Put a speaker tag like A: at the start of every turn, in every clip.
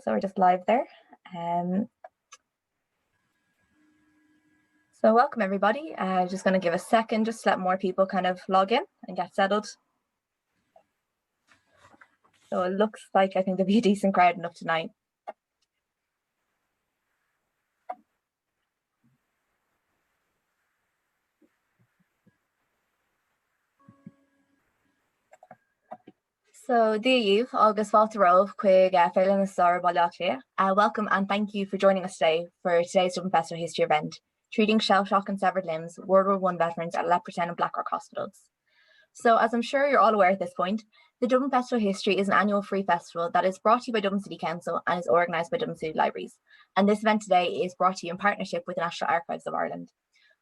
A: So we're just live there. So welcome everybody. Just going to give a second just to let more people kind of log in and get settled. So it looks like I think there'll be a decent crowd enough tonight. So Díomh agus fáilte romh chuig féile na sár bailach lia. Welcome and thank you for joining us today for today's Dublin Festival of History event, treating shell shock and severed limbs, World War I veterans at Leopardstown and Blackrock Hospitals. So as I'm sure you're all aware at this point, the Dublin Festival of History is an annual free festival that is brought to you by Dublin City Council and is organised by Dublin City Libraries. And this event today is brought to you in partnership with the National Archives of Ireland.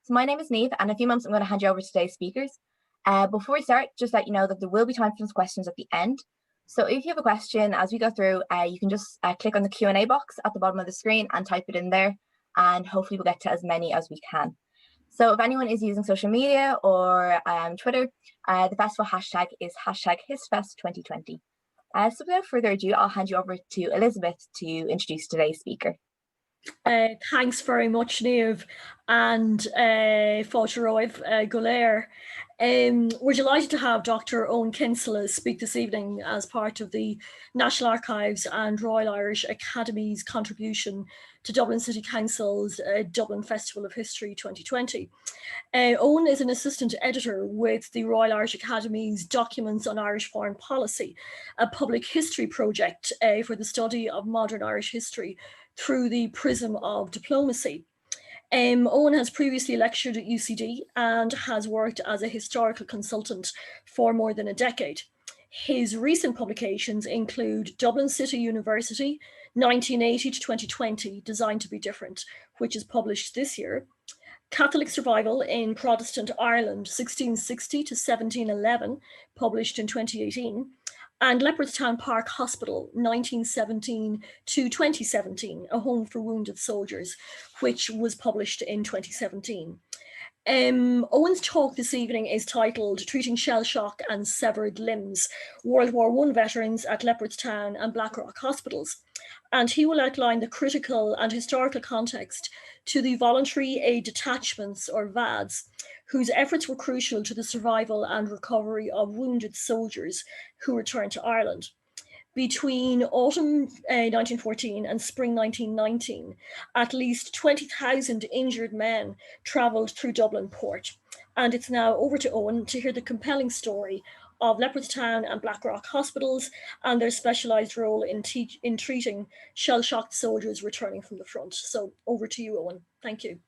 A: So my name is Niamh, and in a few moments I'm going to hand you over to today's speakers. Before we start, just let you know that there will be time for some questions at the end. So if you have a question as we go through, you can just click on the Q&A box at the bottom of the screen and type it in there, and hopefully we'll get to as many as we can. So if anyone is using social media or Twitter, the festival hashtag is #HistFest2020. So without further ado, I'll hand you over to Elizabeth to introduce today's speaker.
B: Thanks very much, Niamh, and fáilte romh go léir. We're delighted to have Dr Eoin Kinsella speak this evening as part of the National Archives and Royal Irish Academy's contribution to Dublin City Council's Dublin Festival of History 2020. Eoin is an assistant editor with the Royal Irish Academy's Documents on Irish Foreign Policy, a public history project for the study of modern Irish history through the prism of diplomacy. Eoin has previously lectured at UCD and has worked as a historical consultant for more than a decade. His recent publications include Dublin City University, 1980 to 2020, Designed to be Different, which is published this year, Catholic Survival in Protestant Ireland, 1660 to 1711, published in 2018, and Leopardstown Park Hospital, 1917 to 2017, A Home for Wounded Soldiers, which was published in 2017. Eoin's talk this evening is titled Treating Shell Shock and Severed Limbs, World War I Veterans at Leopardstown and Blackrock Hospitals. And he will outline the critical and historical context to the voluntary aid detachments, or VADs, whose efforts were crucial to the survival and recovery of wounded soldiers who returned to Ireland. Between autumn 1914 and spring 1919, at least 20,000 injured men travelled through Dublin port. And it's now over to Eoin to hear the compelling story of Leopardstown and Blackrock Hospitals and their specialised role in treating shell-shocked soldiers returning from the front. So over to you, Eoin. Thank you.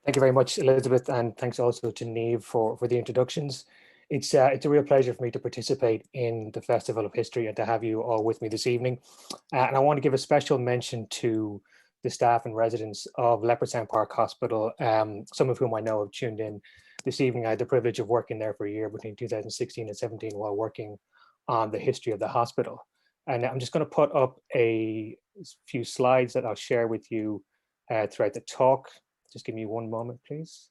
C: Thank you very much, Elizabeth, and thanks also to Niamh for the introductions. It's a real pleasure for me to participate in the Festival of History and to have you all with me this evening. And I want to give a special mention to the staff and residents of Leopardstown Park Hospital, some of whom I know have tuned in this evening. I had the privilege of working there for a year between 2016 and 17 while working on the history of the hospital. And I'm just going to put up a few slides that I'll share with you throughout the talk. Just give me one moment, please.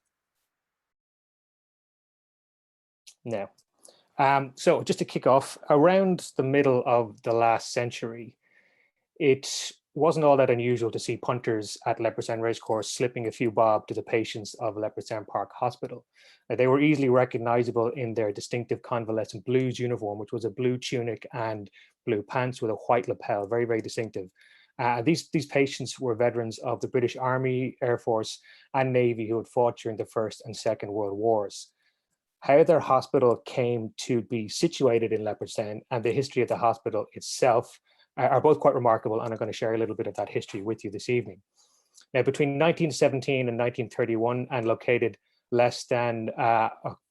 C: Now, so just to kick off, around the middle of the last century, it wasn't all that unusual to see punters at Leopardstown Racecourse slipping a few bob to the patients of Leopardstown Park Hospital. They were easily recognizable in their distinctive convalescent blues uniform, which was a blue tunic and blue pants with a white lapel, very, very distinctive. These patients were veterans of the British Army, Air Force and Navy who had fought during the First and Second World Wars. How their hospital came to be situated in Leopardstown and the history of the hospital itself are both quite remarkable, and I'm going to share a little bit of that history with you this evening. Now, between 1917 and 1931, and located less than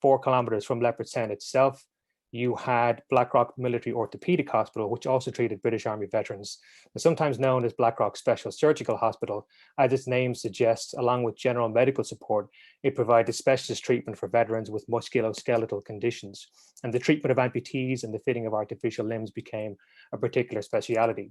C: 4 kilometers from Leopardstown itself, you had Blackrock Military Orthopaedic Hospital, which also treated British Army veterans, sometimes known as Blackrock Special Surgical Hospital. As its name suggests, along with general medical support, it provided specialist treatment for veterans with musculoskeletal conditions. And the treatment of amputees and the fitting of artificial limbs became a particular speciality.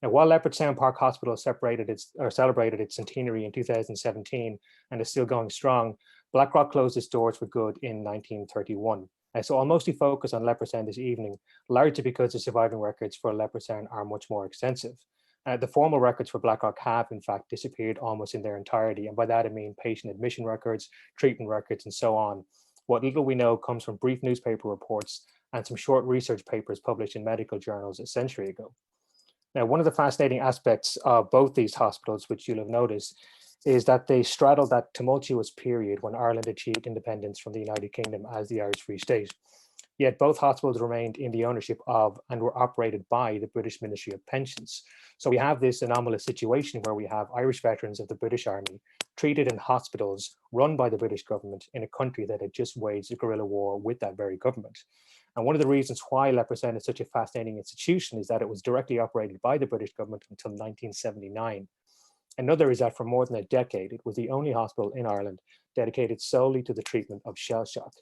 C: Now, while Leopardstown Park Hospital celebrated its centenary in 2017 and is still going strong, Blackrock closed its doors for good in 1931. So I'll mostly focus on Leopardstown this evening, largely because the surviving records for Leopardstown are much more extensive. The formal records for Blackrock have, in fact, disappeared almost in their entirety. And by that, I mean patient admission records, treatment records, and so on. What little we know comes from brief newspaper reports and some short research papers published in medical journals a century ago. Now, one of the fascinating aspects of both these hospitals, which you'll have noticed, is that they straddle that tumultuous period when Ireland achieved independence from the United Kingdom as the Irish Free State. Yet both hospitals remained in the ownership of and were operated by the British Ministry of Pensions. So we have this anomalous situation where we have Irish veterans of the British Army treated in hospitals run by the British government in a country that had just waged a guerrilla war with that very government. And one of the reasons why Leopardstown is such a fascinating institution is that it was directly operated by the British government until 1979. Another is that for more than a decade, it was the only hospital in Ireland dedicated solely to the treatment of shell shock.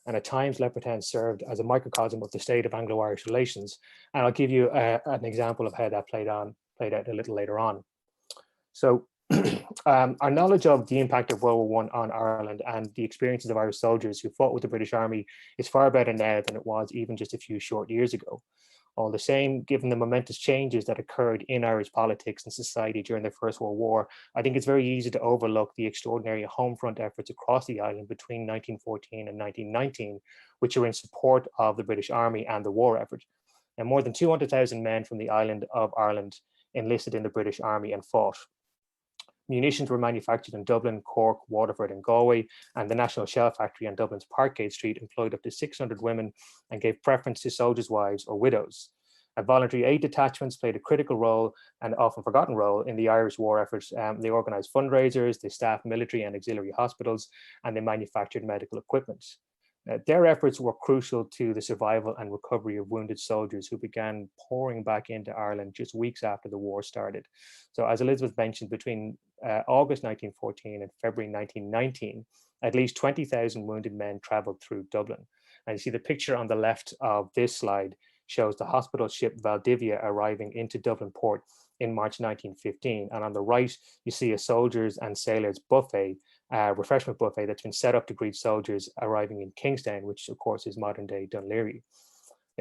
C: And at times, Leopardstown served as a microcosm of the state of Anglo-Irish relations. And I'll give you an example of how that played out a little later on. So our knowledge of the impact of World War I on Ireland and the experiences of Irish soldiers who fought with the British Army is far better now than it was even just a few short years ago. All the same, given the momentous changes that occurred in Irish politics and society during the First World War, I think it's very easy to overlook the extraordinary home front efforts across the island between 1914 and 1919, which are in support of the British Army and the war effort. And more than 200,000 men from the island of Ireland enlisted in the British Army and fought. Munitions were manufactured in Dublin, Cork, Waterford, and Galway, and the National Shell Factory on Dublin's Parkgate Street employed up to 600 women and gave preference to soldiers' wives or widows. Voluntary aid detachments played a critical role and often forgotten role in the Irish war efforts. They organised fundraisers, they staffed military and auxiliary hospitals, and they manufactured medical equipment. Their efforts were crucial to the survival and recovery of wounded soldiers who began pouring back into Ireland just weeks after the war started. So as Elizabeth mentioned, between August 1914 and February 1919, at least 20,000 wounded men travelled through Dublin. And you see the picture on the left of this slide shows the hospital ship Valdivia arriving into Dublin port in March 1915. And on the right, you see a soldiers and sailors buffet, refreshment buffet that's been set up to greet soldiers arriving in Kingstown, which of course is modern day Dún Laoghaire.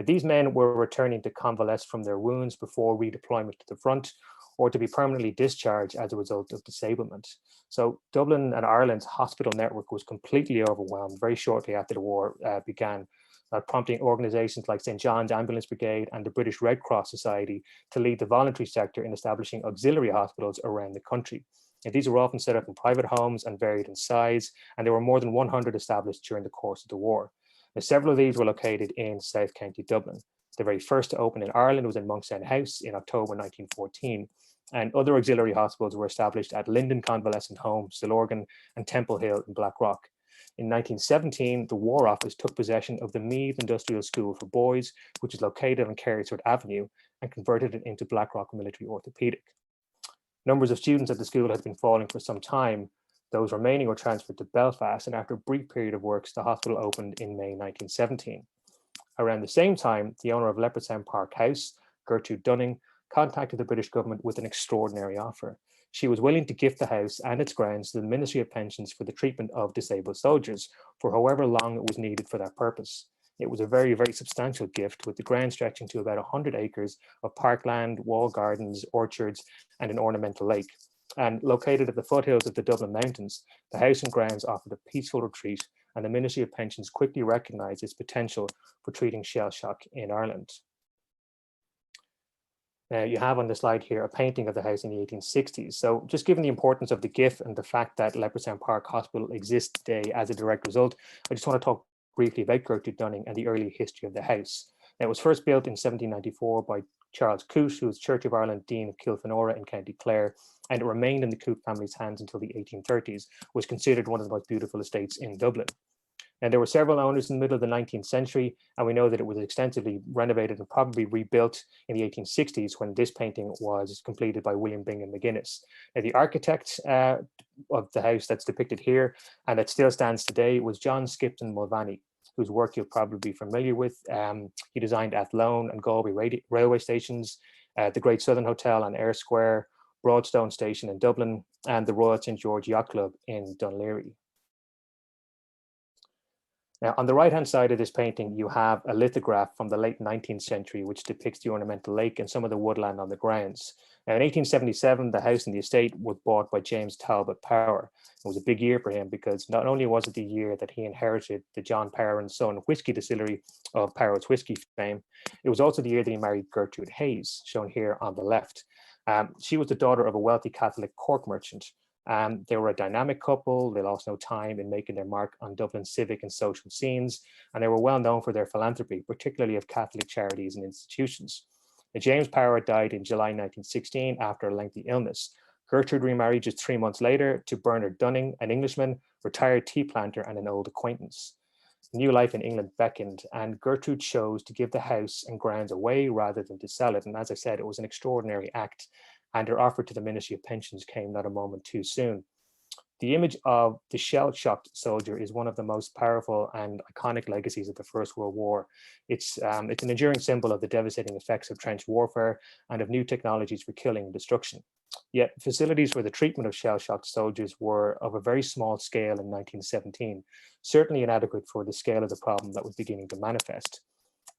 C: These men were returning to convalesce from their wounds before redeployment to the front or to be permanently discharged as a result of disablement. So Dublin and Ireland's hospital network was completely overwhelmed very shortly after the war began, prompting organizations like St. John's Ambulance Brigade and the British Red Cross Society to lead the voluntary sector in establishing auxiliary hospitals around the country. And these were often set up in private homes and varied in size, and there were more than 100 established during the course of the war. Now, several of these were located in South County Dublin. The very first to open in Ireland was in Monkstown House in October 1914, and other auxiliary hospitals were established at Linden Convalescent Home, Stillorgan, and Temple Hill in Blackrock. In 1917, the War Office took possession of the Meath Industrial School for Boys, which is located on Carysford Avenue, and converted it into Blackrock Military Orthopaedic. Numbers of students at the school had been falling for some time. Those remaining were transferred to Belfast, and after a brief period of works, the hospital opened in May 1917. Around the same time, the owner of Leopardstown Park House, Gertrude Dunning, contacted the British government with an extraordinary offer. She was willing to gift the house and its grounds to the Ministry of Pensions for the treatment of disabled soldiers for however long it was needed for that purpose. It was a very, very substantial gift, with the ground stretching to about 100 acres of parkland, wall gardens, orchards, and an ornamental lake. And located at the foothills of the Dublin Mountains, the house and grounds offered a peaceful retreat, and the Ministry of Pensions quickly recognised its potential for treating shell shock in Ireland. Now, you have on the slide here a painting of the house in the 1860s. So just given the importance of the GIF and the fact that Leopardstown Park Hospital exists today as a direct result, I just want to talk briefly about Gertrude Dunning and the early history of the house. Now, it was first built in 1794 by Charles Coote, who was Church of Ireland Dean of Kilfenora in County Clare, and it remained in the Coote family's hands until the 1830s, was considered one of the most beautiful estates in Dublin. Now, there were several owners in the middle of the 19th century, and we know that it was extensively renovated and probably rebuilt in the 1860s when this painting was completed by William Bingham McGuinness. Now, the architect of the house that's depicted here and that still stands today was John Skipton Mulvaney, whose work you'll probably be familiar with. He designed Athlone and Galway railway stations, the Great Southern Hotel on Eyre Square, Broadstone Station in Dublin, and the Royal St. George Yacht Club in Dún Laoghaire. Now, on the right-hand side of this painting, you have a lithograph from the late 19th century, which depicts the ornamental lake and some of the woodland on the grounds. Now, in 1877, the house and the estate was bought by James Talbot Power. It was a big year for him because not only was it the year that he inherited the John Power and Son whiskey distillery of Power's whiskey fame, it was also the year that he married Gertrude Hayes, shown here on the left. She was the daughter of a wealthy Catholic cork merchant. They were a dynamic couple. They lost no time in making their mark on Dublin's civic and social scenes, and they were well known for their philanthropy, particularly of Catholic charities and institutions. Now, James Power died in July 1916 after a lengthy illness. Gertrude remarried just 3 months later to Bernard Dunning, an Englishman, retired tea planter and an old acquaintance. New life in England beckoned, and Gertrude chose to give the house and grounds away rather than to sell it. And as I said, it was an extraordinary act, and her offer to the Ministry of Pensions came not a moment too soon. The image of the shell-shocked soldier is one of the most powerful and iconic legacies of the First World War. It's an enduring symbol of the devastating effects of trench warfare and of new technologies for killing and destruction. Yet facilities for the treatment of shell-shocked soldiers were of a very small scale in 1917, certainly inadequate for the scale of the problem that was beginning to manifest.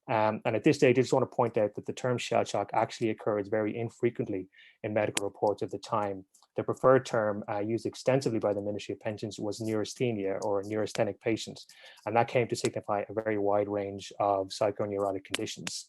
C: And at this stage, I just want to point out that the term shell shock actually occurs very infrequently in medical reports of the time. The preferred term used extensively by the Ministry of Pensions was neurasthenia or neurasthenic patients, and that came to signify a very wide range of psychoneurotic conditions.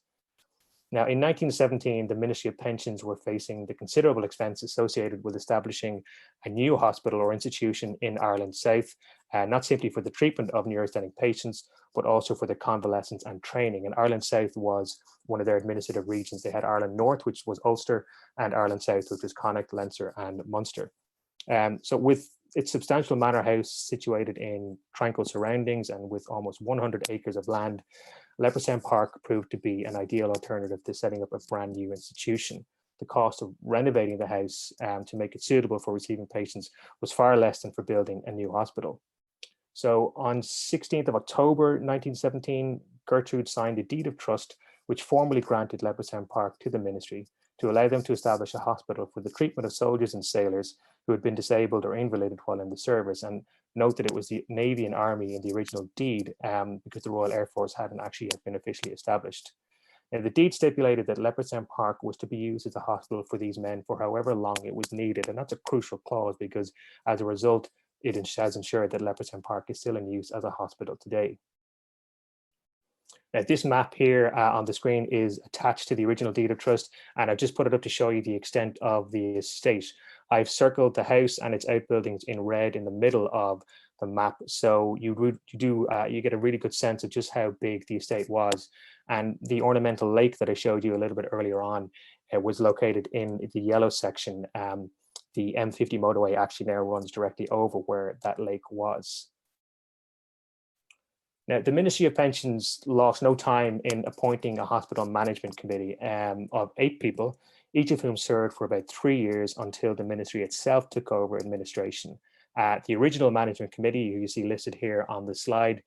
C: Now, in 1917, the Ministry of Pensions were facing the considerable expense associated with establishing a new hospital or institution in Ireland South, not simply for the treatment of neurasthenic patients, but also for the convalescence and training. And Ireland South was one of their administrative regions. They had Ireland North, which was Ulster, and Ireland South, which was Connacht, Leinster, and Munster. So with its substantial manor house situated in tranquil surroundings and with almost 100 acres of land, Leopardstown Park proved to be an ideal alternative to setting up a brand new institution. The cost of renovating the house to make it suitable for receiving patients was far less than for building a new hospital. So on 16th of October 1917, Gertrude signed a deed of trust which formally granted Leopardstown Park to the ministry to allow them to establish a hospital for the treatment of soldiers and sailors who had been disabled or invalided while in the service. And note that it was the Navy and Army in the original deed because the Royal Air Force hadn't actually yet been officially established. Now, the deed stipulated that Leopardstown Park was to be used as a hospital for these men for however long it was needed. And that's a crucial clause because as a result, it has ensured that Leopardstown Park is still in use as a hospital today. Now, this map here on the screen is attached to the original deed of trust, and I've just put it up to show you the extent of the estate. I've circled the house and its outbuildings in red in the middle of the map, so you get a really good sense of just how big the estate was. And the ornamental lake that I showed you a little bit earlier on was located in the yellow section. The M50 motorway actually now runs directly over where that lake was. Now, the Ministry of Pensions lost no time in appointing a hospital management committee of 8 people, each of whom served for about 3 years until the ministry itself took over administration. The original management committee, who you see listed here on the slide,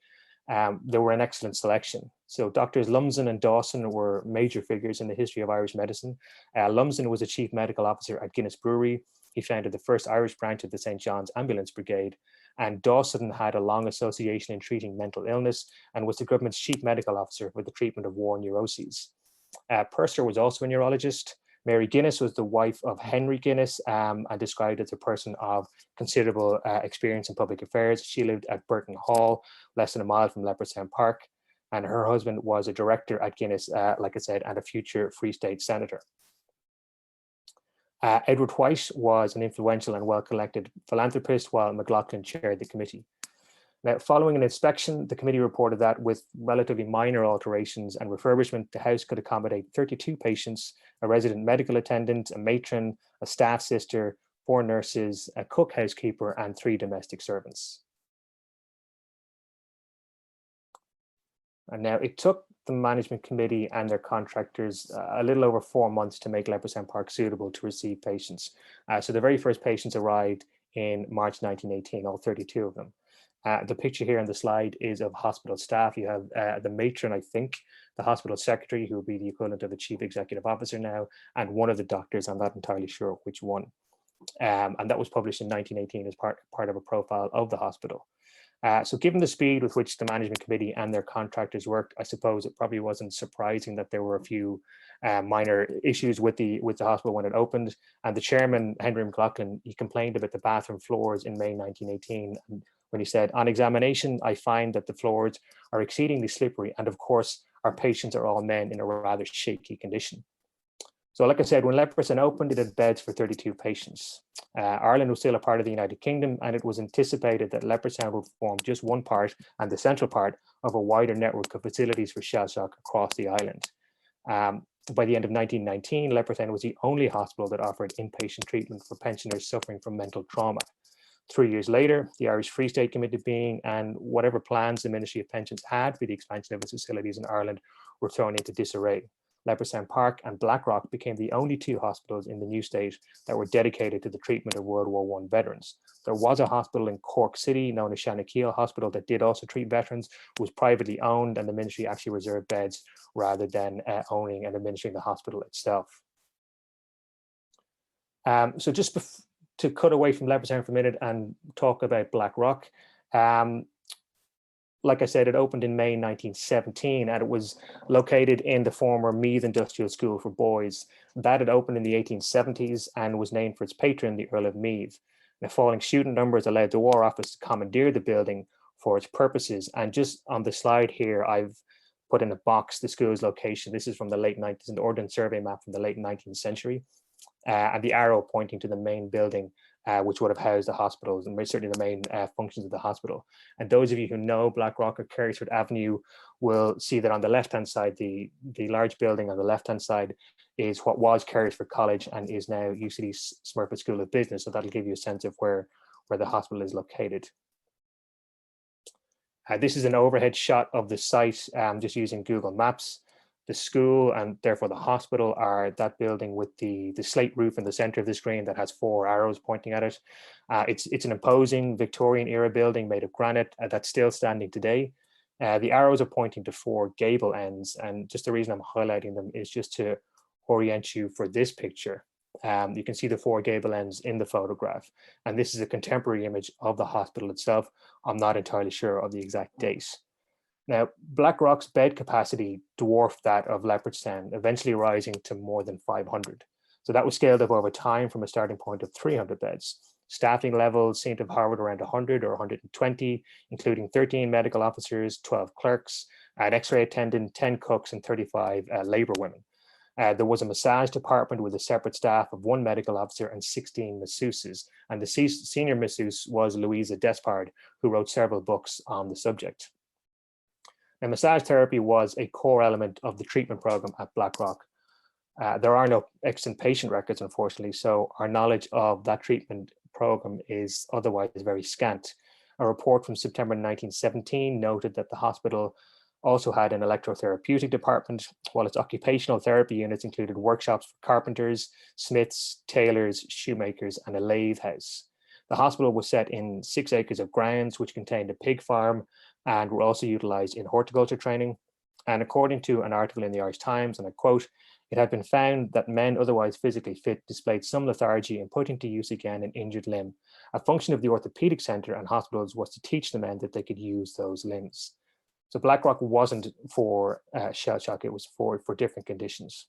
C: they were an excellent selection. So Doctors Lumsden and Dawson were major figures in the history of Irish medicine. Lumsden was a chief medical officer at Guinness Brewery. He founded the first Irish branch of the St. John's Ambulance Brigade. And Dawson had a long association in treating mental illness and was the government's chief medical officer for the treatment of war neuroses. Purser was also a neurologist. Mary Guinness was the wife of Henry Guinness and described as a person of considerable experience in public affairs. She lived at Burton Hall, less than a mile from Leopardstown Park. And her husband was a director at Guinness, like I said, and a future Free State senator. Edward White was an influential and well-collected philanthropist, while McLaughlin chaired the committee. Now, following an inspection, the committee reported that with relatively minor alterations and refurbishment, the house could accommodate 32 patients, a resident medical attendant, a matron, a staff sister, 4 nurses, a cook housekeeper, and 3 domestic servants. And now it took the management committee and their contractors a little over 4 months to make Leopardstown Park suitable to receive patients. So the very first patients arrived in March 1918, all 32 of them. The picture here on the slide is of hospital staff. You have the matron, I think, the hospital secretary, who will be the equivalent of the chief executive officer now, and one of the doctors. I'm not entirely sure which one. And that was published in 1918 as part of a profile of the hospital. So given the speed with which the management committee and their contractors worked, I suppose it probably wasn't surprising that there were a few minor issues with the hospital when it opened. And the chairman, Henry McLaughlin, he complained about the bathroom floors in May 1918. And when he said, "On examination, I find that the floors are exceedingly slippery. And of course, our patients are all men in a rather shaky condition." So like I said, when Leopardstown opened, it had beds for 32 patients. Ireland was still a part of the United Kingdom, and it was anticipated that Leopardstown would form just one part and the central part of a wider network of facilities for shell shock across the island. By the end of 1919, Leopardstown was the only hospital that offered inpatient treatment for pensioners suffering from mental trauma. 3 years later, the Irish Free State came into being, and whatever plans the Ministry of Pensions had for the expansion of its facilities in Ireland were thrown into disarray. Leopardstown Park and Blackrock became the only two hospitals in the new state that were dedicated to the treatment of World War I veterans. There was a hospital in Cork City known as Shannakeil Hospital that did also treat veterans, was privately owned, and the ministry actually reserved beds rather than owning and administering the hospital itself. So just to cut away from Leopardstown for a minute and talk about Blackrock. Like I said, it opened in May 1917, and it was located in the former Meath Industrial School for Boys. That had opened in the 1870s and was named for its patron, the Earl of Meath. Now, falling student numbers allowed the War Office to commandeer the building for its purposes. And just on the slide here, I've put in a box the school's location. This is from the late 19th, an Ordnance Survey map from the late 19th century. And the arrow pointing to the main building, which would have housed the hospitals and certainly the main functions of the hospital. And those of you who know Blackrock or Carysford Avenue will see that on the left-hand side, the large building on the left-hand side is what was Carysford College and is now UCD Smurfit School of Business. So that'll give you a sense of where the hospital is located. This is an overhead shot of the site, just using Google Maps. The school and therefore the hospital are that building with the slate roof in the center of the screen that has 4 arrows pointing at it. It's an imposing Victorian era building made of granite that's still standing today. The arrows are pointing to 4 gable ends, and just the reason I'm highlighting them is just to orient you for this picture. You can see the 4 gable ends in the photograph, and this is a contemporary image of the hospital itself. I'm not entirely sure of the exact date. Now, Blackrock's bed capacity dwarfed that of Leopardstown, eventually rising to more than 500. So that was scaled up over time from a starting point of 300 beds. Staffing levels seem to have hovered around 100 or 120, including 13 medical officers, 12 clerks, an X-ray attendant, 10 cooks, and 35 labour women. There was a massage department with a separate staff of 1 medical officer and 16 masseuses. And the senior masseuse was Louisa Despard, who wrote several books on the subject. Now, massage therapy was a core element of the treatment program at Blackrock. There are no extant patient records, unfortunately, so our knowledge of that treatment program is otherwise very scant. A report from September 1917 noted that the hospital also had an electrotherapeutic department, while its occupational therapy units included workshops for carpenters, smiths, tailors, shoemakers, and a lathe house. The hospital was set in 6 acres of grounds, which contained a pig farm and were also utilized in horticulture training. And according to an article in the Irish Times, and I quote, "It had been found that men otherwise physically fit displayed some lethargy in putting to use again an injured limb. A function of the orthopedic centre and hospitals was to teach the men that they could use those limbs." So Blackrock wasn't for shell shock, it was for different conditions.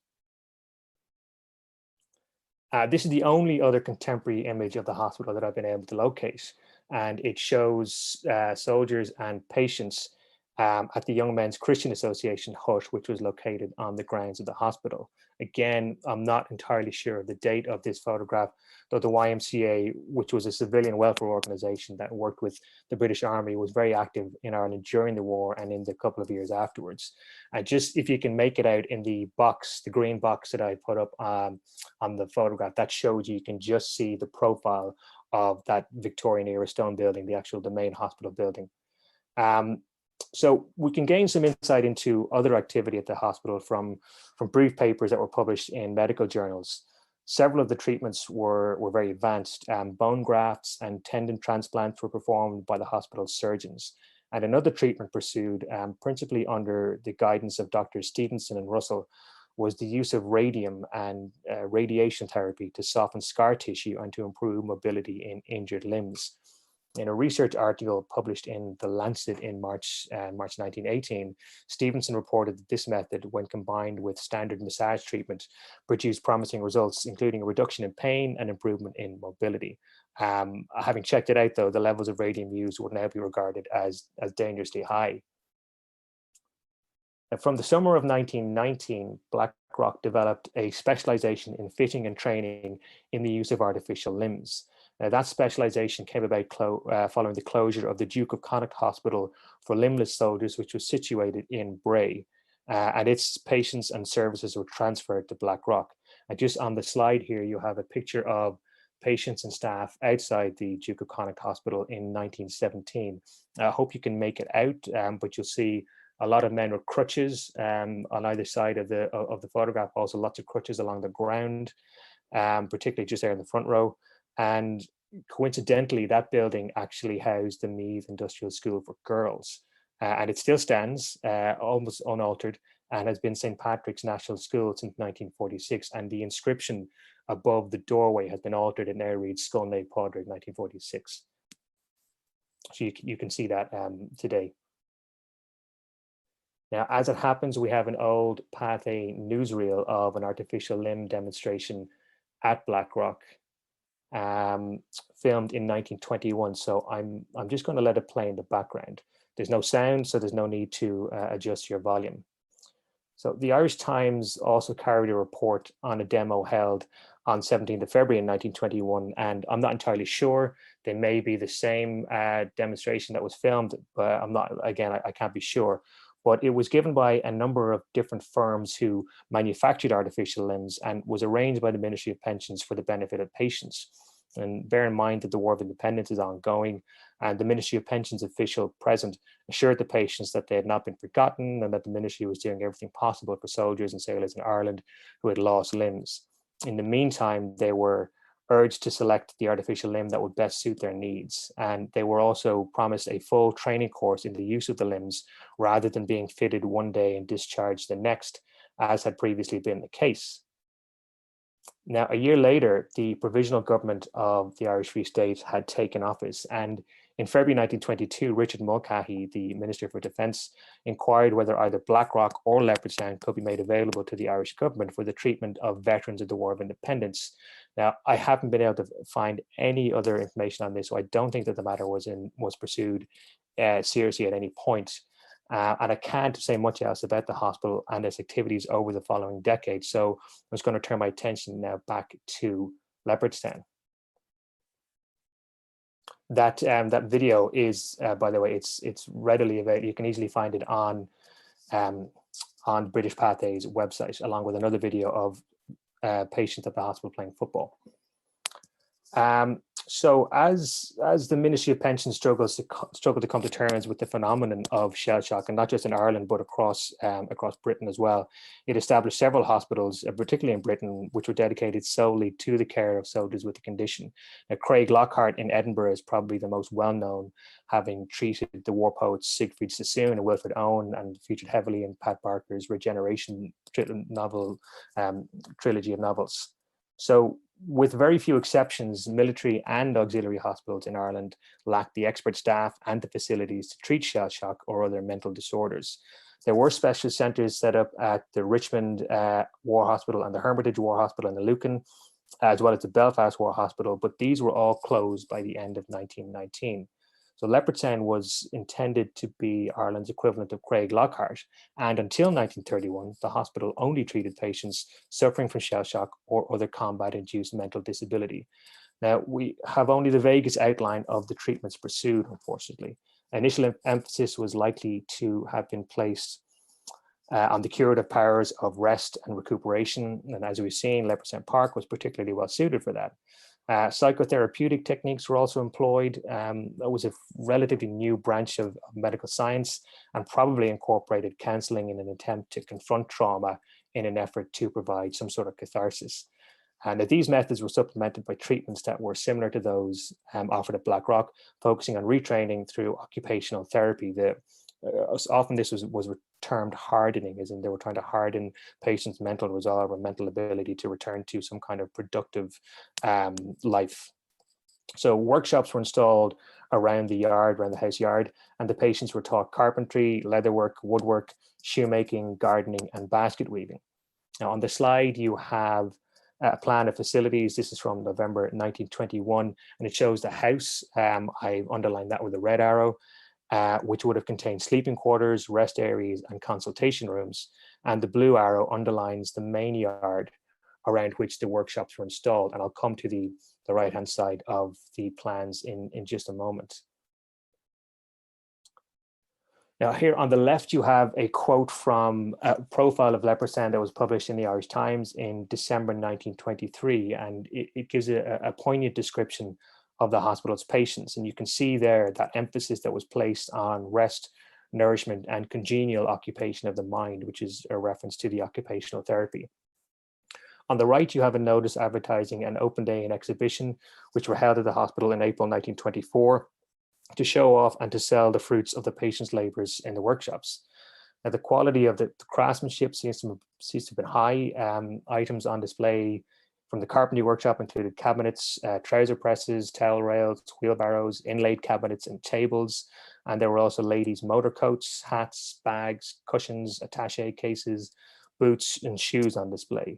C: This is the only other contemporary image of the hospital that I've been able to locate, and it shows soldiers and patients at the Young Men's Christian Association hut, which was located on the grounds of the hospital. Again, I'm not entirely sure of the date of this photograph, though the YMCA, which was a civilian welfare organization that worked with the British Army, was very active in Ireland during the war and in the couple of years afterwards. And just if you can make it out in the box, the green box that I put up on the photograph, that shows you can just see the profile of that Victorian era stone building, the main hospital building. So we can gain some insight into other activity at the hospital from brief papers that were published in medical journals. Several of the treatments were very advanced. Bone grafts and tendon transplants were performed by the hospital surgeons. And another treatment pursued, principally under the guidance of Drs. Stevenson and Russell, was the use of radium and radiation therapy to soften scar tissue and to improve mobility in injured limbs. In a research article published in The Lancet in March 1918, Stevenson reported that this method, when combined with standard massage treatment, produced promising results, including a reduction in pain and improvement in mobility. Having checked it out, though, the levels of radium used would now be regarded as dangerously high. From the summer of 1919, Blackrock developed a specialization in fitting and training in the use of artificial limbs. Now, that specialization came about following the closure of the Duke of Connaught Hospital for limbless soldiers, which was situated in Bray, and its patients and services were transferred to Blackrock. And just on the slide here, you have a picture of patients and staff outside the Duke of Connaught Hospital in 1917. I hope you can make it out, but you'll see a lot of men with crutches on either side of the photograph, also lots of crutches along the ground, particularly just there in the front row. And coincidentally, that building actually housed the Meath Industrial School for Girls. And it still stands almost unaltered and has been St. Patrick's National School since 1946. And the inscription above the doorway has been altered. It now reads Sconlave Padraig 1946. So you can see that today. Now, as it happens, we have an old Pathé newsreel of an artificial limb demonstration at Blackrock, filmed in 1921. So I'm just going to let it play in the background. There's no sound, so there's no need to adjust your volume. So the Irish Times also carried a report on a demo held on 17th of February in 1921, and I'm not entirely sure. They may be the same demonstration that was filmed, but I'm not, again, I can't be sure. But it was given by a number of different firms who manufactured artificial limbs and was arranged by the Ministry of Pensions for the benefit of patients. And bear in mind that the War of Independence is ongoing, and the Ministry of Pensions official present assured the patients that they had not been forgotten and that the ministry was doing everything possible for soldiers and sailors in Ireland who had lost limbs. In the meantime, they were urged to select the artificial limb that would best suit their needs. And they were also promised a full training course in the use of the limbs rather than being fitted one day and discharged the next, as had previously been the case. Now, a year later, the provisional government of the Irish Free State had taken office, and in February 1922, Richard Mulcahy, the Minister for Defence, inquired whether either Blackrock or Leopardstown could be made available to the Irish government for the treatment of veterans of the War of Independence. Now, I haven't been able to find any other information on this, so I don't think that the matter was pursued seriously at any point. And I can't say much else about the hospital and its activities over the following decade. So I'm just going to turn my attention now back to Leopardstown. That video is, by the way, it's readily available. You can easily find it on British Pathé's website, along with another video of patients at the hospital playing football. So as the Ministry of Pensions struggled to come to terms with the phenomenon of shell shock, and not just in Ireland, but across Britain as well, it established several hospitals, particularly in Britain, which were dedicated solely to the care of soldiers with the condition. Now, Craig Lockhart in Edinburgh is probably the most well-known, having treated the war poets Siegfried Sassoon and Wilfred Owen, and featured heavily in Pat Barker's Regeneration trilogy of novels. So, with very few exceptions, military and auxiliary hospitals in Ireland lacked the expert staff and the facilities to treat shell shock or other mental disorders. There were specialist centres set up at the Richmond War Hospital and the Hermitage War Hospital in the Lucan, as well as the Belfast War Hospital, but these were all closed by the end of 1919. So Leopardstown was intended to be Ireland's equivalent of Craig Lockhart, and until 1931, the hospital only treated patients suffering from shell shock or other combat-induced mental disability. Now, we have only the vaguest outline of the treatments pursued, unfortunately. Initial emphasis was likely to have been placed on the curative powers of rest and recuperation, and as we've seen, Leopardstown Park was particularly well suited for that. Psychotherapeutic techniques were also employed. That was a relatively new branch of medical science, and probably incorporated counseling in an attempt to confront trauma in an effort to provide some sort of catharsis. And these methods were supplemented by treatments that were similar to those offered at Blackrock, focusing on retraining through occupational therapy. Often this was termed hardening, as in they were trying to harden patients' mental resolve or mental ability to return to some kind of productive life. So workshops were installed around the yard, around the house yard, and the patients were taught carpentry, leatherwork, woodwork, shoemaking, gardening, and basket weaving. Now on the slide, you have a plan of facilities. This is from November 1921, and it shows the house. I underlined that with a red arrow, which would have contained sleeping quarters, rest areas, and consultation rooms. And the blue arrow underlines the main yard around which the workshops were installed. And I'll come to the right-hand side of the plans in just a moment. Now here on the left, you have a quote from a profile of Leopardstown that was published in the Irish Times in December 1923. And it gives a poignant description of the hospital's patients. And you can see there that emphasis that was placed on rest, nourishment, and congenial occupation of the mind, which is a reference to the occupational therapy. On the right, you have a notice advertising an open day and exhibition, which were held at the hospital in April 1924 to show off and to sell the fruits of the patient's labors in the workshops. Now, the quality of the craftsmanship seems to have been high. Items on display from the carpentry workshop included cabinets, trouser presses, towel rails, wheelbarrows, inlaid cabinets, and tables. And there were also ladies' motor coats, hats, bags, cushions, attaché cases, boots, and shoes on display.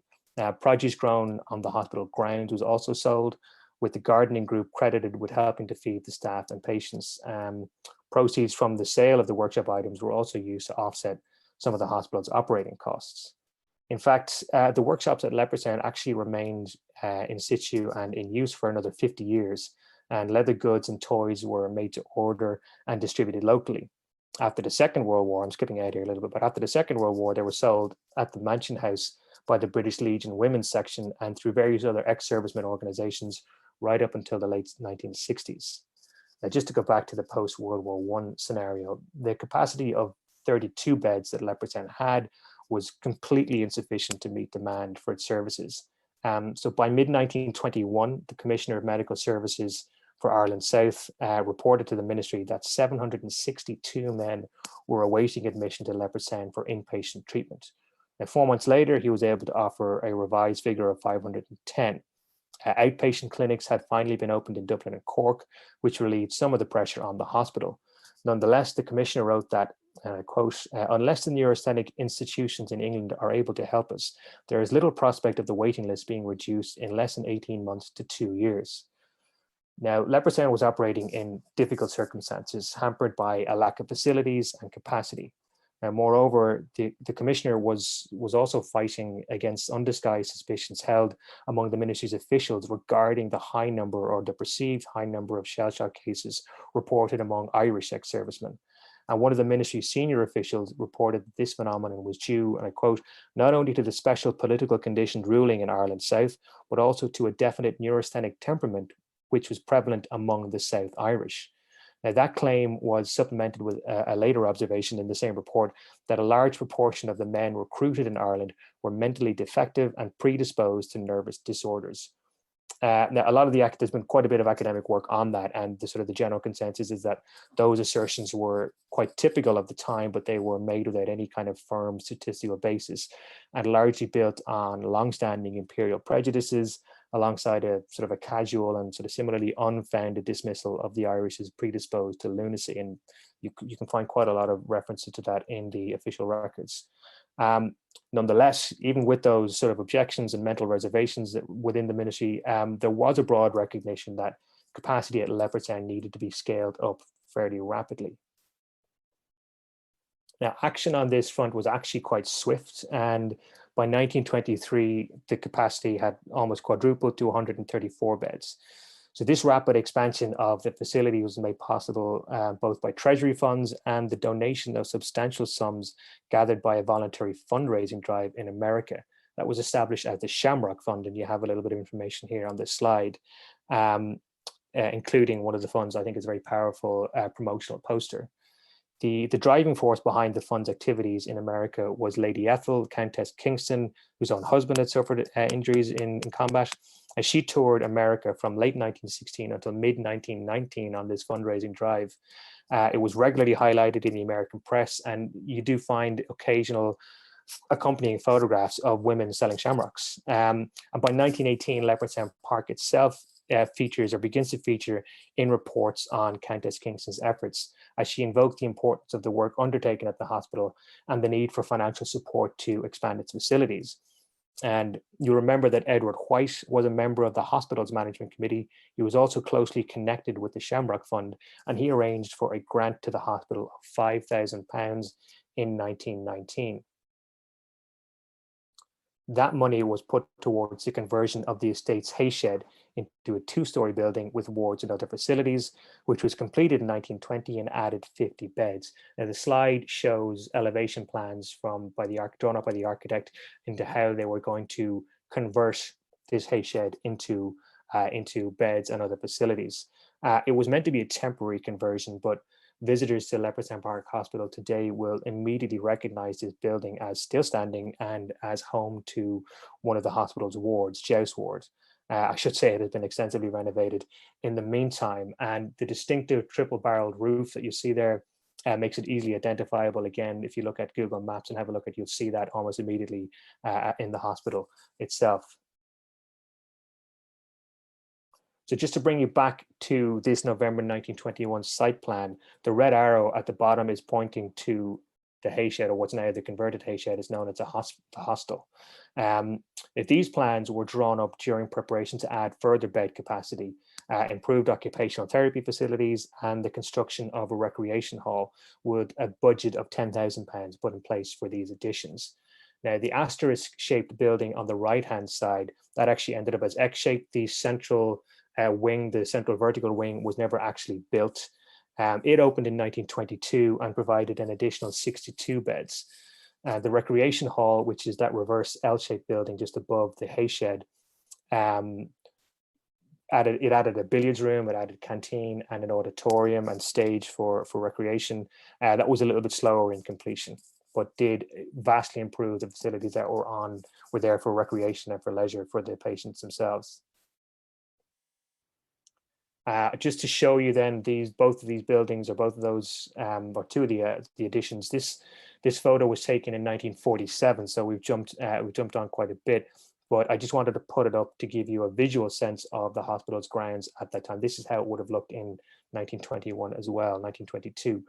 C: Produce grown on the hospital grounds was also sold, with the gardening group credited with helping to feed the staff and patients. Proceeds from the sale of the workshop items were also used to offset some of the hospital's operating costs. In fact, the workshops at Leopardstown actually remained in situ and in use for another 50 years, and leather goods and toys were made to order and distributed locally. After the Second World War, I'm skipping ahead here a little bit, but after the Second World War, they were sold at the Mansion House by the British Legion Women's Section and through various other ex-servicemen organizations right up until the late 1960s. Now, just to go back to the post-World War I scenario, the capacity of 32 beds that Leopardstown had was completely insufficient to meet demand for its services. So by mid-1921, the Commissioner of Medical Services for Ireland South reported to the ministry that 762 men were awaiting admission to Leopardstown for inpatient treatment. Now, 4 months later, he was able to offer a revised figure of 510. Outpatient clinics had finally been opened in Dublin and Cork, which relieved some of the pressure on the hospital. Nonetheless, the Commissioner wrote that, and I quote, unless the neurasthenic institutions in England are able to help us, there is little prospect of the waiting list being reduced in less than 18 months to 2 years. Now, Leopardstown was operating in difficult circumstances, hampered by a lack of facilities and capacity. Now, moreover, the Commissioner was also fighting against undisguised suspicions held among the ministry's officials regarding the high number, or the perceived high number, of shell shock cases reported among Irish ex-servicemen. And one of the ministry's senior officials reported that this phenomenon was due, and I quote, not only to the special political conditions ruling in Ireland South, but also to a definite neurasthenic temperament which was prevalent among the South Irish. Now, that claim was supplemented with a later observation in the same report that a large proportion of the men recruited in Ireland were mentally defective and predisposed to nervous disorders. Now, there's been quite a bit of academic work on that, and the general consensus is that those assertions were quite typical of the time, but they were made without any kind of firm statistical basis, and largely built on long-standing imperial prejudices, alongside a casual and similarly unfounded dismissal of the Irish as predisposed to lunacy. And you can find quite a lot of references to that in the official records. Nonetheless, even with those objections and mental reservations within the ministry, there was a broad recognition that capacity at Leopardstown needed to be scaled up fairly rapidly. Now, action on this front was actually quite swift, and by 1923, the capacity had almost quadrupled to 134 beds. So this rapid expansion of the facility was made possible both by Treasury funds and the donation of substantial sums gathered by a voluntary fundraising drive in America that was established as the Shamrock Fund, and you have a little bit of information here on this slide, including one of the funds. I think is a very powerful promotional poster. The driving force behind the fund's activities in America was Lady Ethel, Countess Kingston, whose own husband had suffered injuries in combat. As she toured America from late 1916 until mid-1919 on this fundraising drive, it was regularly highlighted in the American press, and you do find occasional accompanying photographs of women selling shamrocks. And by 1918, Leopardstown Park itself features or begins to feature in reports on Countess Kingston's efforts, as she invoked the importance of the work undertaken at the hospital and the need for financial support to expand its facilities. And you remember that Edward White was a member of the hospital's management committee. He was also closely connected with the Shamrock Fund, and he arranged for a grant to the hospital of £5,000 in 1919. That money was put towards the conversion of the estate's hayshed into a two-story building with wards and other facilities, which was completed in 1920 and added 50 beds. Now, the slide shows elevation plans drawn up by the architect into how they were going to convert this hayshed into beds and other facilities. It was meant to be a temporary conversion, but visitors to Leopardstown Park Hospital today will immediately recognize this building as still standing and as home to one of the hospital's wards, Joust Ward. I should say it has been extensively renovated in the meantime, and the distinctive triple-barreled roof that you see there makes it easily identifiable. Again, if you look at Google Maps and have a look at, you'll see that almost immediately in the hospital itself. So just to bring you back to this November 1921 site plan, the red arrow at the bottom is pointing to the hayshed, or what's now the converted hayshed is known as the hostel. If these plans were drawn up during preparation to add further bed capacity, improved occupational therapy facilities, and the construction of a recreation hall, would a budget of £10,000 put in place for these additions. Now, the asterisk-shaped building on the right-hand side, that actually ended up as X-shaped. The central wing, the central vertical wing, was never actually built. It opened in 1922 and provided an additional 62 beds. The recreation hall, which is that reverse L-shaped building just above the hayshed, added a billiards room, it added canteen and an auditorium and stage for recreation. That was a little bit slower in completion, but did vastly improve the facilities that were there for recreation and for leisure for the patients themselves. Just to show you then both of these buildings, or both of those, or two of the additions. This photo was taken in 1947, so we've jumped on quite a bit. But I just wanted to put it up to give you a visual sense of the hospital's grounds at that time. This is how it would have looked in 1921 as well, 1922.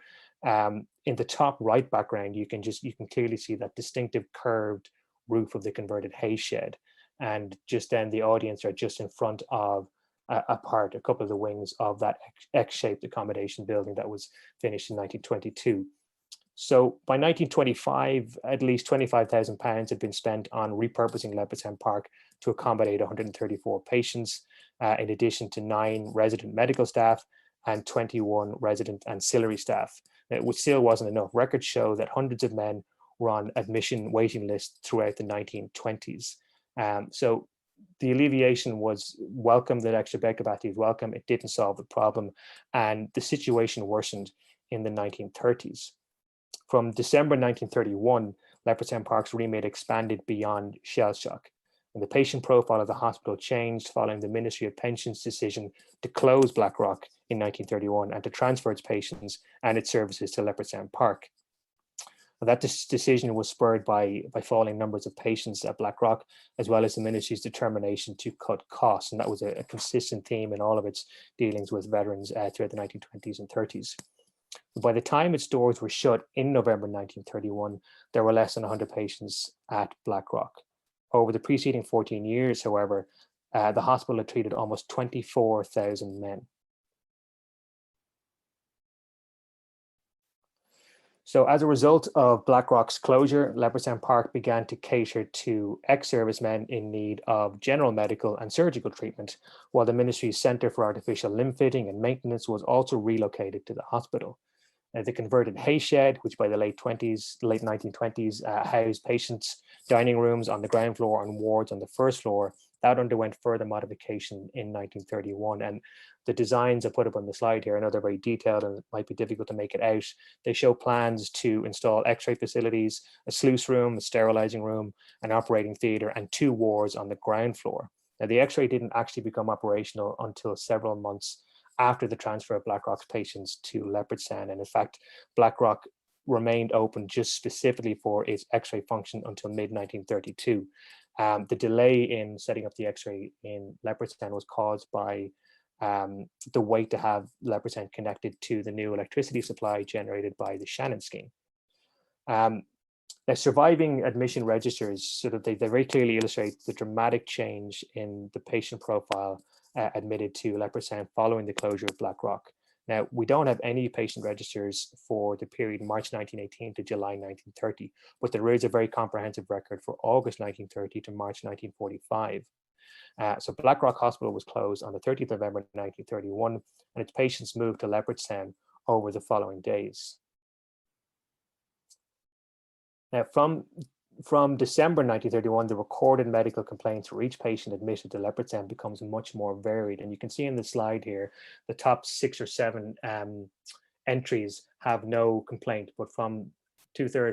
C: In the top right background, you can clearly see that distinctive curved roof of the converted hayshed, and just then the audience are just in front of a couple of the wings of that X-shaped accommodation building that was finished in 1922. So by 1925, at least £25,000 had been spent on repurposing Leopardstown Park to accommodate 134 patients, in addition to 9 resident medical staff and 21 resident ancillary staff. It still wasn't enough. Records show that hundreds of men were on admission waiting lists throughout the 1920s. So the alleviation was welcome, that extra bed capacity was welcome. It didn't solve the problem, and the situation worsened in the 1930s. From December 1931, Leopardstown Park's remit expanded beyond shell shock, and the patient profile of the hospital changed following the Ministry of Pensions decision to close Blackrock in 1931 and to transfer its patients and its services to Leopardstown Park. That decision was spurred by falling numbers of patients at Blackrock, as well as the ministry's determination to cut costs. And that was a consistent theme in all of its dealings with veterans throughout the 1920s and 30s. By the time its doors were shut in November 1931, there were less than 100 patients at Blackrock. Over the preceding 14 years, however, the hospital had treated almost 24,000 men. So as a result of Blackrock's closure, Leopardstown Park began to cater to ex-servicemen in need of general medical and surgical treatment, while the ministry's Centre for Artificial Limb Fitting and Maintenance was also relocated to the hospital. The converted hayshed, which by the late 1920s, housed patients' dining rooms on the ground floor and wards on the first floor, that underwent further modification in 1931. And the designs I put up on the slide here, I know they're very detailed and it might be difficult to make it out. They show plans to install X-ray facilities, a sluice room, a sterilizing room, an operating theatre, and 2 wards on the ground floor. Now, the X-ray didn't actually become operational until several months after the transfer of Blackrock's patients to Leopardstown. And in fact, Blackrock remained open just specifically for its X-ray function until mid-1932. The delay in setting up the X-ray in Leopardstown was caused by the wait to have Leopardstown connected to the new electricity supply generated by the Shannon scheme. Now, surviving admission registers, sort of they very clearly illustrate the dramatic change in the patient profile admitted to Leopardstown following the closure of Blackrock. Now, we don't have any patient registers for the period March 1918 to July 1930, but there is a very comprehensive record for August 1930 to March 1945. So Blackrock Hospital was closed on the 30th of November 1931, and its patients moved to Leopardstown over the following days. Now, from December 1931, the recorded medical complaints for each patient admitted to Leopardstown becomes much more varied. And you can see in the slide here, the top 6 or 7 entries have no complaint, but from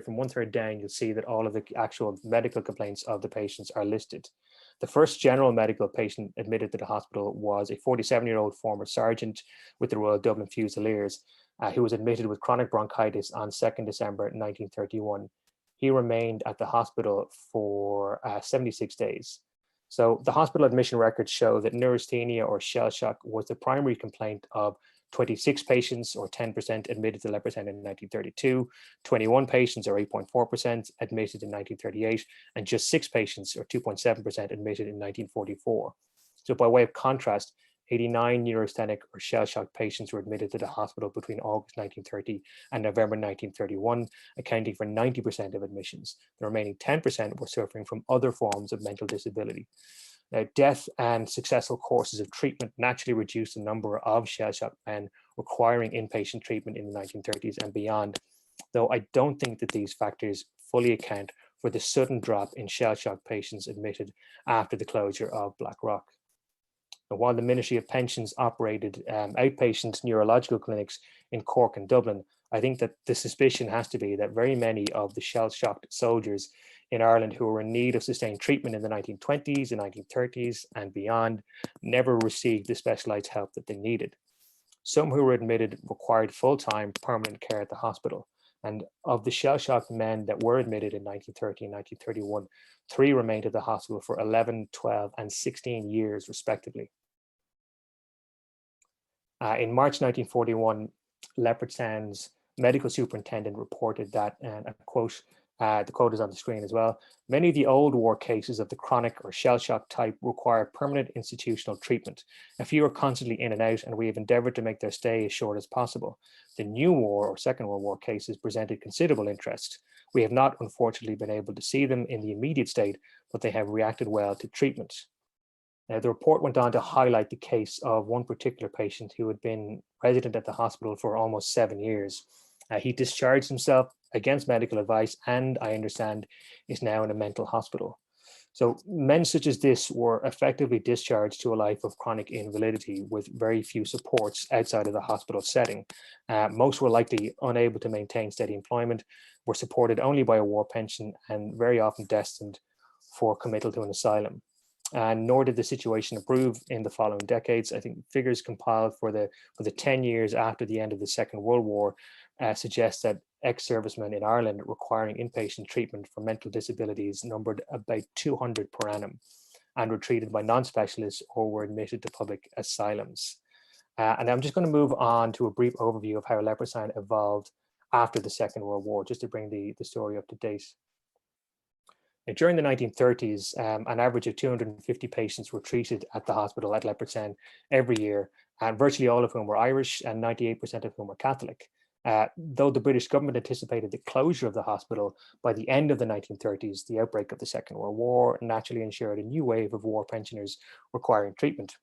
C: one third down, you'll see that all of the actual medical complaints of the patients are listed. The first general medical patient admitted to the hospital was a 47-year-old former sergeant with the Royal Dublin Fusiliers, who was admitted with chronic bronchitis on 2nd December 1931. He remained at the hospital for 76 days. So the hospital admission records show that neurasthenia or shell shock was the primary complaint of 26 patients or 10% admitted to Leopardstown in 1932, 21 patients or 8.4% admitted in 1938, and just 6 patients or 2.7% admitted in 1944. So by way of contrast, 89 neurasthenic or shell shock patients were admitted to the hospital between August 1930 and November 1931, accounting for 90% of admissions. The remaining 10% were suffering from other forms of mental disability. Now, death and successful courses of treatment naturally reduced the number of shell shock men requiring inpatient treatment in the 1930s and beyond, though I don't think that these factors fully account for the sudden drop in shell shock patients admitted after the closure of Blackrock. While the Ministry of Pensions operated outpatient neurological clinics in Cork and Dublin, I think that the suspicion has to be that very many of the shell-shocked soldiers in Ireland who were in need of sustained treatment in the 1920s and 1930s and beyond never received the specialised help that they needed. Some who were admitted required full-time permanent care at the hospital. And of the shell-shocked men that were admitted in 1930 and 1931, 3 remained at the hospital for 11, 12, and 16 years, respectively. In March 1941, Leopardstown's medical superintendent reported that, and I quote, the quote is on the screen as well, many of the old war cases of the chronic or shell shock type require permanent institutional treatment. A few are constantly in and out, and we have endeavored to make their stay as short as possible. The new war or Second World War cases presented considerable interest. We have not, unfortunately, been able to see them in the immediate state, but they have reacted well to treatment. Now, the report went on to highlight the case of one particular patient who had been resident at the hospital for almost 7 years. He discharged himself against medical advice and, I understand, is now in a mental hospital. So men such as this were effectively discharged to a life of chronic invalidity with very few supports outside of the hospital setting. Most were likely unable to maintain steady employment, were supported only by a war pension, and very often destined for committal to an asylum. And nor did the situation improve in the following decades. I think figures compiled for the 10 years after the end of the Second World War suggest that ex-servicemen in Ireland requiring inpatient treatment for mental disabilities numbered about 200 per annum and were treated by non-specialists or were admitted to public asylums. And I'm just going to move on to a brief overview of how Leopardstown evolved after the Second World War, just to bring the story up to date. During the 1930s, an average of 250 patients were treated at the hospital at Leopardstown every year, and virtually all of whom were Irish and 98% of whom were Catholic. Though the British government anticipated the closure of the hospital by the end of the 1930s, the outbreak of the Second World War naturally ensured a new wave of war pensioners requiring treatment.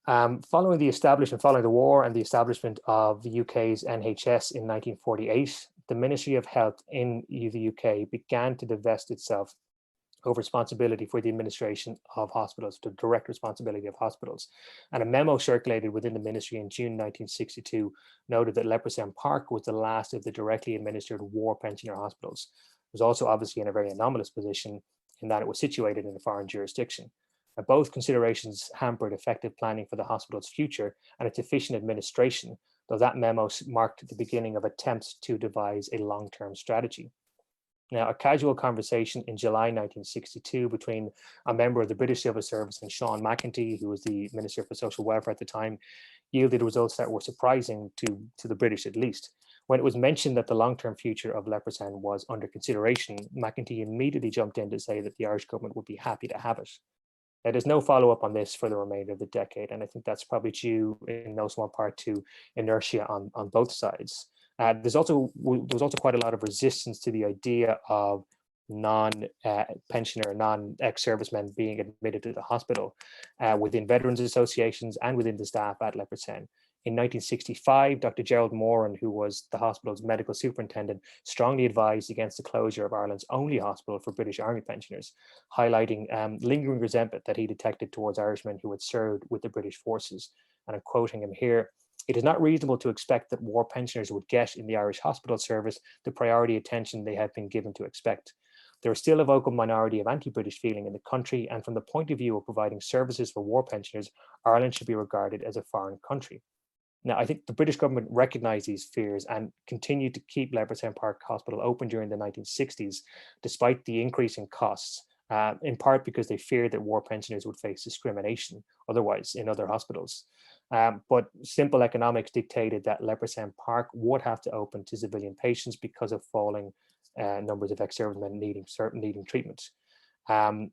C: Following the war and the establishment of the UK's NHS in 1948, the Ministry of Health in the UK began to divest itself of responsibility for the administration of hospitals, the direct responsibility of hospitals. And a memo circulated within the ministry in June 1962 noted that Leopardstown Park was the last of the directly administered war pensioner hospitals. It was also obviously in a very anomalous position in that it was situated in a foreign jurisdiction. Both considerations hampered effective planning for the hospital's future and its efficient administration, though that memo marked the beginning of attempts to devise a long-term strategy. Now, a casual conversation in July 1962 between a member of the British Civil Service and Sean McEntee, who was the Minister for Social Welfare at the time, yielded results that were surprising to the British at least. When it was mentioned that the long-term future of Leopardstown was under consideration, McEntee immediately jumped in to say that the Irish government would be happy to have it. Now, there's no follow-up on this for the remainder of the decade, and I think that's probably due in no small part to inertia on both sides. There was also quite a lot of resistance to the idea of non-pensioner, non-ex-servicemen being admitted to the hospital within veterans associations and within the staff at Leopardstown. In 1965, Dr. Gerald Moran, who was the hospital's medical superintendent, strongly advised against the closure of Ireland's only hospital for British Army pensioners, highlighting lingering resentment that he detected towards Irishmen who had served with the British forces. And I'm quoting him here: "It is not reasonable to expect that war pensioners would get in the Irish hospital service the priority attention they have been given to expect. There is still a vocal minority of anti-British feeling in the country, and from the point of view of providing services for war pensioners, Ireland should be regarded as a foreign country." Now, I think the British government recognized these fears and continued to keep Leopardstown Park Hospital open during the 1960s, despite the increase in costs, in part because they feared that war pensioners would face discrimination otherwise in other hospitals. But simple economics dictated that Leopardstown Park would have to open to civilian patients because of falling numbers of ex-servicemen needing treatment.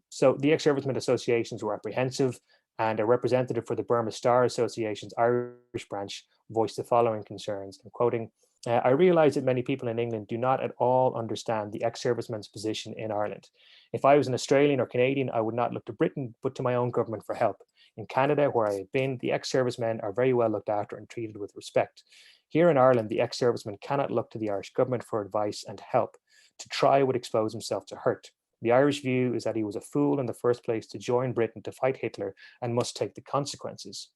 C: So the ex-servicemen associations were apprehensive, and a representative for the Burma Star Association's Irish branch voiced the following concerns, and quoting, "I realise that many people in England do not at all understand the ex-servicemen's position in Ireland. If I was an Australian or Canadian, I would not look to Britain, but to my own government for help. In Canada, where I have been, the ex-servicemen are very well looked after and treated with respect. Here in Ireland, the ex-serviceman cannot look to the Irish government for advice and help. To try would expose himself to hurt. The Irish view is that he was a fool in the first place to join Britain to fight Hitler and must take the consequences."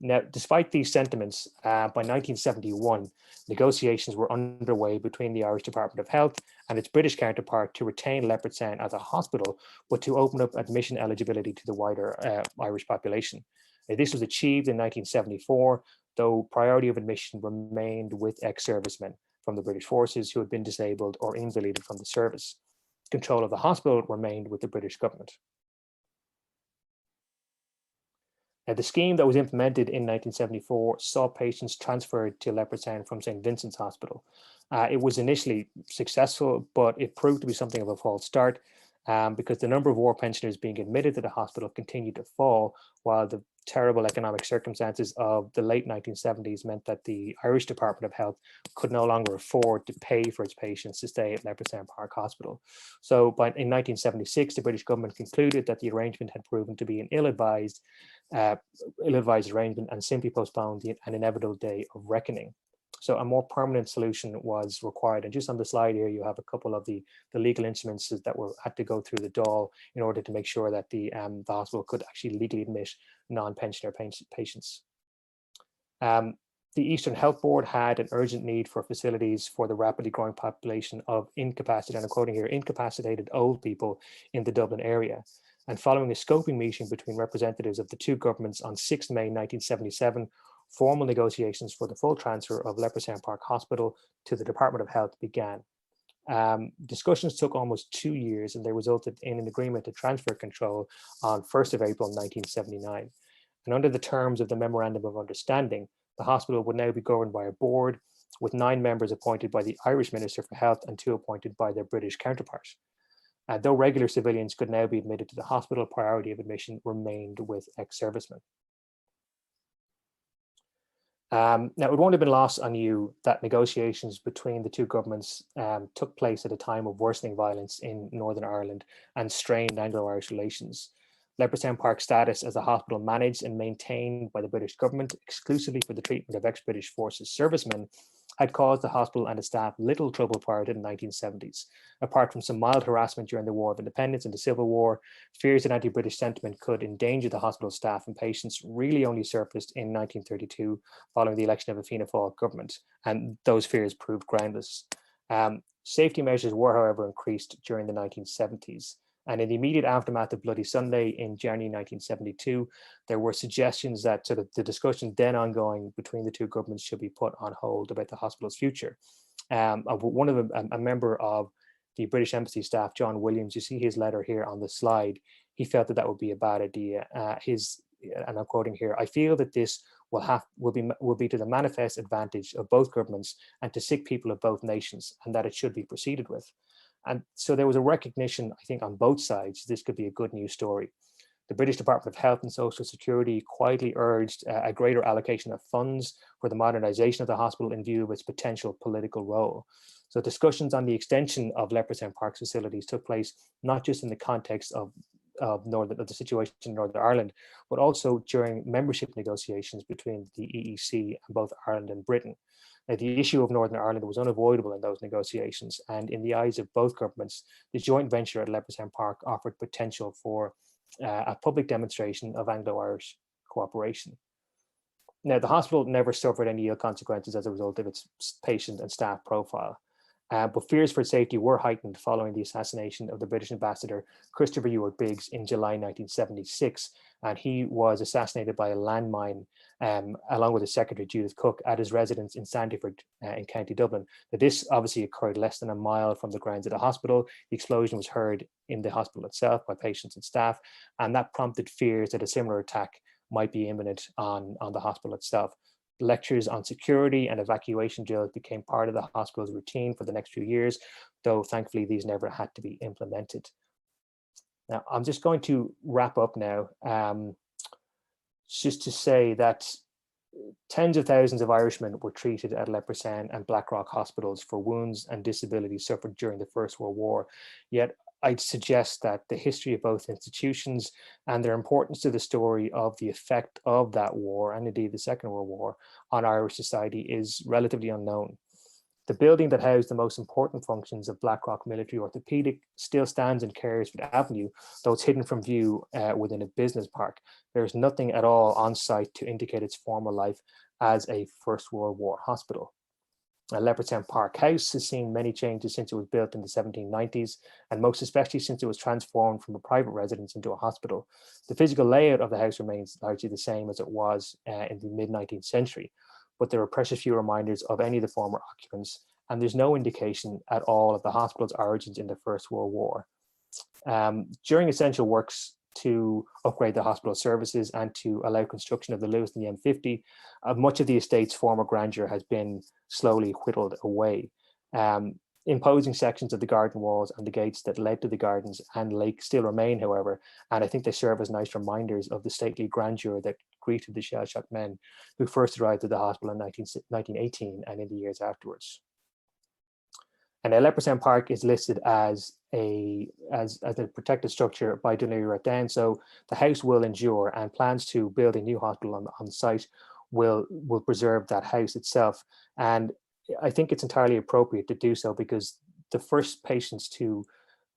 C: Now, despite these sentiments, by 1971, negotiations were underway between the Irish Department of Health and its British counterpart to retain Leopardstown as a hospital, but to open up admission eligibility to the wider Irish population. This was achieved in 1974, though priority of admission remained with ex-servicemen from the British forces who had been disabled or invalidated from the service. Control of the hospital remained with the British government. Now, the scheme that was implemented in 1974 saw patients transferred to Leopardstown from St. Vincent's Hospital. It was initially successful, but it proved to be something of a false start because the number of war pensioners being admitted to the hospital continued to fall, while the terrible economic circumstances of the late 1970s meant that the Irish Department of Health could no longer afford to pay for its patients to stay at Leopardstown Park Hospital. So in 1976, the British government concluded that the arrangement had proven to be an ill-advised arrangement and simply postponed an inevitable day of reckoning. So a more permanent solution was required. And just on the slide here, you have a couple of the legal instruments that had to go through the Dáil in order to make sure that the hospital could actually legally admit non-pensioner patients. The Eastern Health Board had an urgent need for facilities for the rapidly growing population of incapacitated, and I'm quoting here, incapacitated old people in the Dublin area. And following a scoping meeting between representatives of the two governments on 6 May 1977, formal negotiations for the full transfer of Leopardstown Park Hospital to the Department of Health began. Discussions took almost 2 years, and they resulted in an agreement to transfer control on 1st of April 1979. And under the terms of the Memorandum of Understanding, the hospital would now be governed by a board with 9 members appointed by the Irish Minister for Health and 2 appointed by their British counterpart. Though regular civilians could now be admitted to the hospital, priority of admission remained with ex-servicemen. Now, it won't have been lost on you that negotiations between the two governments took place at a time of worsening violence in Northern Ireland and strained Anglo-Irish relations. Leopardstown Park's status as a hospital managed and maintained by the British government exclusively for the treatment of ex-British forces servicemen had caused the hospital and its staff little trouble prior to the 1970s. Apart from some mild harassment during the War of Independence and the Civil War, fears that anti-British sentiment could endanger the hospital staff and patients really only surfaced in 1932 following the election of a Fianna Fáil government, and those fears proved groundless. Safety measures were, however, increased during the 1970s. And in the immediate aftermath of Bloody Sunday in January 1972, there were suggestions that sort of the discussion then ongoing between the two governments should be put on hold about the hospital's future. One of them, a member of the British Embassy staff, John Williams, you see his letter here on the slide. He felt that that would be a bad idea. And I'm quoting here, "I feel that this will be to the manifest advantage of both governments and to sick people of both nations, and that it should be proceeded with." And so there was a recognition, I think, on both sides, this could be a good news story. The British Department of Health and Social Security quietly urged a greater allocation of funds for the modernisation of the hospital in view of its potential political role. So discussions on the extension of Leopardstown Park's facilities took place not just in the context of the situation in Northern Ireland, but also during membership negotiations between the EEC and both Ireland and Britain. Now, the issue of Northern Ireland was unavoidable in those negotiations, and in the eyes of both governments, the joint venture at Leopardstown Park offered potential for a public demonstration of Anglo-Irish cooperation. Now, the hospital never suffered any ill consequences as a result of its patient and staff profile. But fears for safety were heightened following the assassination of the British ambassador Christopher Ewart Biggs in July 1976, and he was assassinated by a landmine along with his secretary Judith Cook at his residence in Sandyford in County Dublin. Now, this obviously occurred less than a mile from the grounds of the hospital. The explosion was heard in the hospital itself by patients and staff, and that prompted fears that a similar attack might be imminent on the hospital itself. Lectures on security and evacuation drills became part of the hospital's routine for the next few years, though thankfully these never had to be implemented. Now, I'm just going to wrap up now, just to say that tens of thousands of Irishmen were treated at Leopardstown and Blackrock Hospitals for wounds and disabilities suffered during the First World War. Yet I'd suggest that the history of both institutions and their importance to the story of the effect of that war, and indeed the Second World War, on Irish society is relatively unknown. The building that housed the most important functions of Blackrock Military Orthopaedic still stands in Carysford Avenue, though it's hidden from view within a business park. There's nothing at all on site to indicate its former life as a First World War hospital. Leopardstown Park House has seen many changes since it was built in the 1790s, and most especially since it was transformed from a private residence into a hospital. The physical layout of the house remains largely the same as it was in the mid-19th century, but there are precious few reminders of any of the former occupants, and there's no indication at all of the hospital's origins in the First World War. During essential works to upgrade the hospital services and to allow construction of the Lewis and the M50, much of the estate's former grandeur has been slowly whittled away. Imposing sections of the garden walls and the gates that led to the gardens and lake still remain, however, and I think they serve as nice reminders of the stately grandeur that greeted the shell-shocked men who first arrived at the hospital in 1918 and in the years afterwards. And Leopardstown Park is listed as a protected structure by WWI, so the house will endure, and plans to build a new hospital on site will preserve that house itself. And I think it's entirely appropriate to do so because the first patients to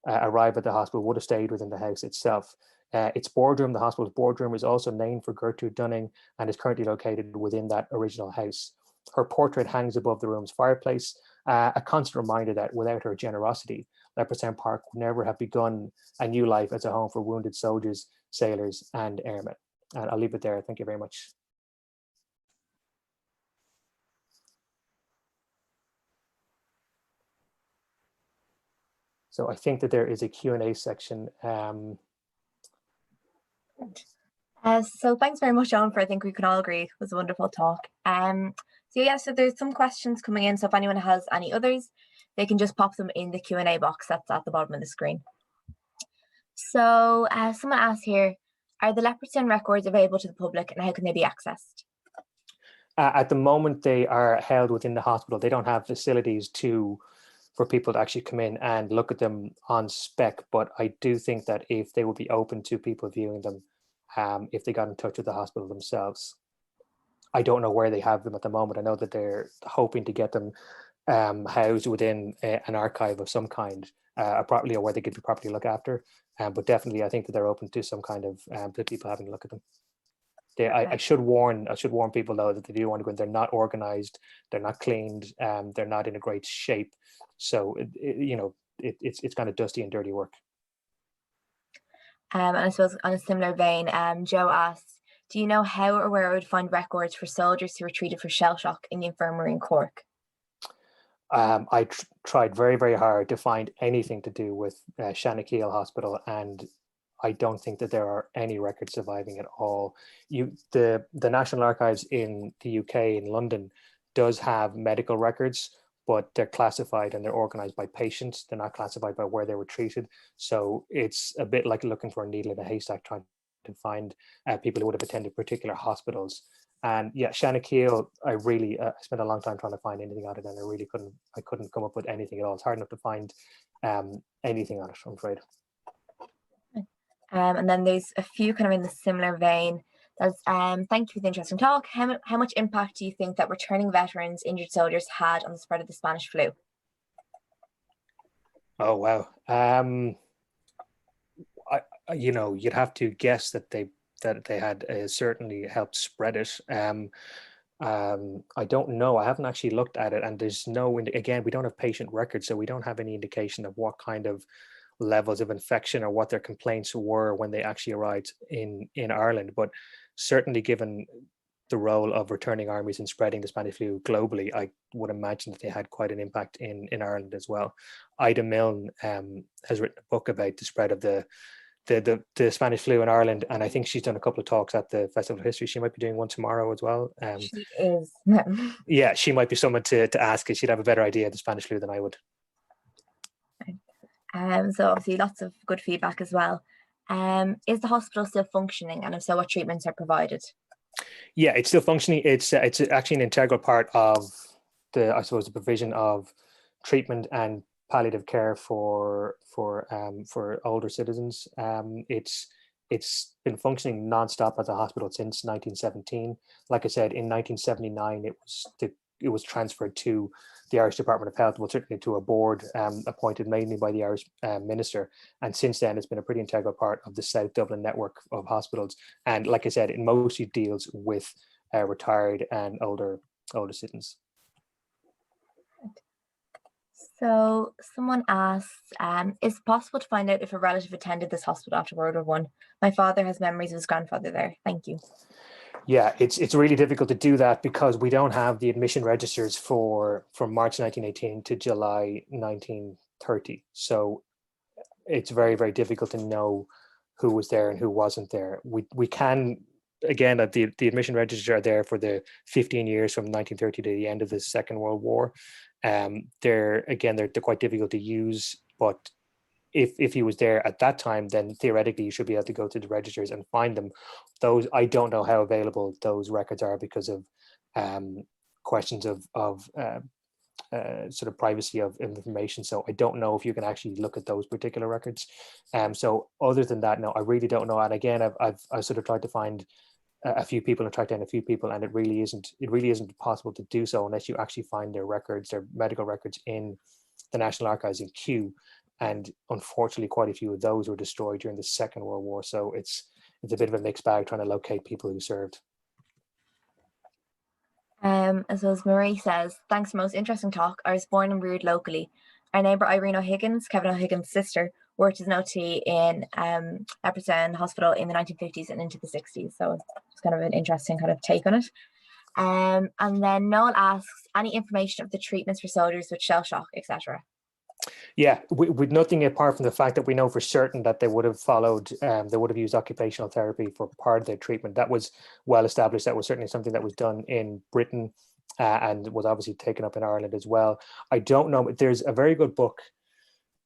C: arrive at the hospital would have stayed within the house itself. Its boardroom, the hospital's boardroom, is also named for Gertrude Dunning and is currently located within that original house. Her portrait hangs above the room's fireplace, a constant reminder that without her generosity, Leopardstown Park would never have begun a new life as a home for wounded soldiers, sailors, and airmen. And I'll leave it there. Thank you very much. So I think that there is a Q&A section.
A: So thanks very much, John, for I think we can all agree it was a wonderful talk. So there's some questions coming in. So if anyone has any others, they can just pop them in the Q&A box that's at the bottom of the screen. So someone asked here, are the Leopardstown records available to the public and how can they be accessed?
C: At the moment, they are held within the hospital. They don't have facilities for people to actually come in and look at them on spec, but I do think that if they would be open to people viewing them, if they got in touch with the hospital themselves. I don't know where they have them at the moment. I know that they're hoping to get them housed within an archive of some kind, properly, or where they could be properly looked after. But definitely, I think that they're open to some kind of to people having a look at them. I should warn people though that they do want to go in. They're not organized, they're not cleaned, they're not in a great shape. So it's kind of dusty and dirty work.
A: And I suppose on a similar vein, Joe asks, do you know how or where I would find records for soldiers who were treated for shell shock in the infirmary in Cork?
C: I tried very, very hard to find anything to do with Shanakeel Hospital, and I don't think that there are any records surviving at all. The National Archives in the UK in London does have medical records, but they're classified and they're organized by patients. They're not classified by where they were treated. So it's a bit like looking for a needle in a haystack, trying to find people who would have attended particular hospitals. And yeah, Shanakeel, I really spent a long time trying to find anything on it, and I couldn't come up with anything at all. It's hard enough to find anything on it, I'm afraid.
A: And then there's a few kind of in the similar vein. That's, thank you for the interesting talk. How much impact do you think that returning veterans, injured soldiers had on the spread of the Spanish flu?
C: Oh, wow. You'd have to guess that they had certainly helped spread it. I don't know. I haven't actually looked at it, and there's again, we don't have patient records, so we don't have any indication of what kind of levels of infection or what their complaints were when they actually arrived in Ireland. But certainly, given the role of returning armies in spreading the Spanish flu globally, I would imagine that they had quite an impact in Ireland as well. Ida Milne has written a book about the spread of the Spanish flu in Ireland, and I think she's done a couple of talks at the Festival of History. She might be doing one tomorrow as well.
A: She is.
C: Yeah, she might be someone to ask, because she'd have a better idea of the Spanish flu than I would.
A: So obviously lots of good feedback as well. Is the hospital still functioning, and if so, what treatments are provided?
C: Yeah, it's still functioning. It's actually an integral part of the provision of treatment and palliative care for older citizens. It's been functioning non-stop as a hospital since 1917. Like I said, in 1979, it was transferred to the Irish Department of Health, well, certainly to a board appointed mainly by the Irish minister. And since then, it's been a pretty integral part of the South Dublin network of hospitals. And like I said, it mostly deals with retired and older citizens.
A: So someone asks, is it possible to find out if a relative attended this hospital after World War I? My father has memories of his grandfather there. Thank you.
C: Yeah, it's really difficult to do that because we don't have the admission registers from March 1918 to July 1930. So it's very, very difficult to know who was there and who wasn't there. We can, again, the admission registers are there for the 15 years from 1930 to the end of the Second World War. They're quite difficult to use, but if he was there at that time, then theoretically you should be able to go to the registers and find them. Those, I don't know how available those records are because of questions of sort of privacy of information. So I don't know if you can actually look at those particular records. So other than that, no, I really don't know. And again, I've sort of tried to find a few people and track down a few people, and it really isn't possible to do so unless you actually find their medical records in the National Archives in Kew. And unfortunately, quite a few of those were destroyed during the Second World War. So it's a bit of a mixed bag trying to locate people who served.
A: As well as Marie says, thanks for the most interesting talk. I was born and reared locally. Our neighbour Irene O'Higgins, Kevin O'Higgins' sister, worked as an OT in Leopardstown Hospital in the 1950s and into the 60s. So it's kind of an interesting kind of take on it. And then Noel asks, any information of the treatments for soldiers with shell shock, etc.?
C: Yeah, with nothing apart from the fact that we know for certain that they would have followed, they would have used occupational therapy for part of their treatment. That was well established. That was certainly something that was done in Britain and was obviously taken up in Ireland as well. I don't know, but there's a very good book.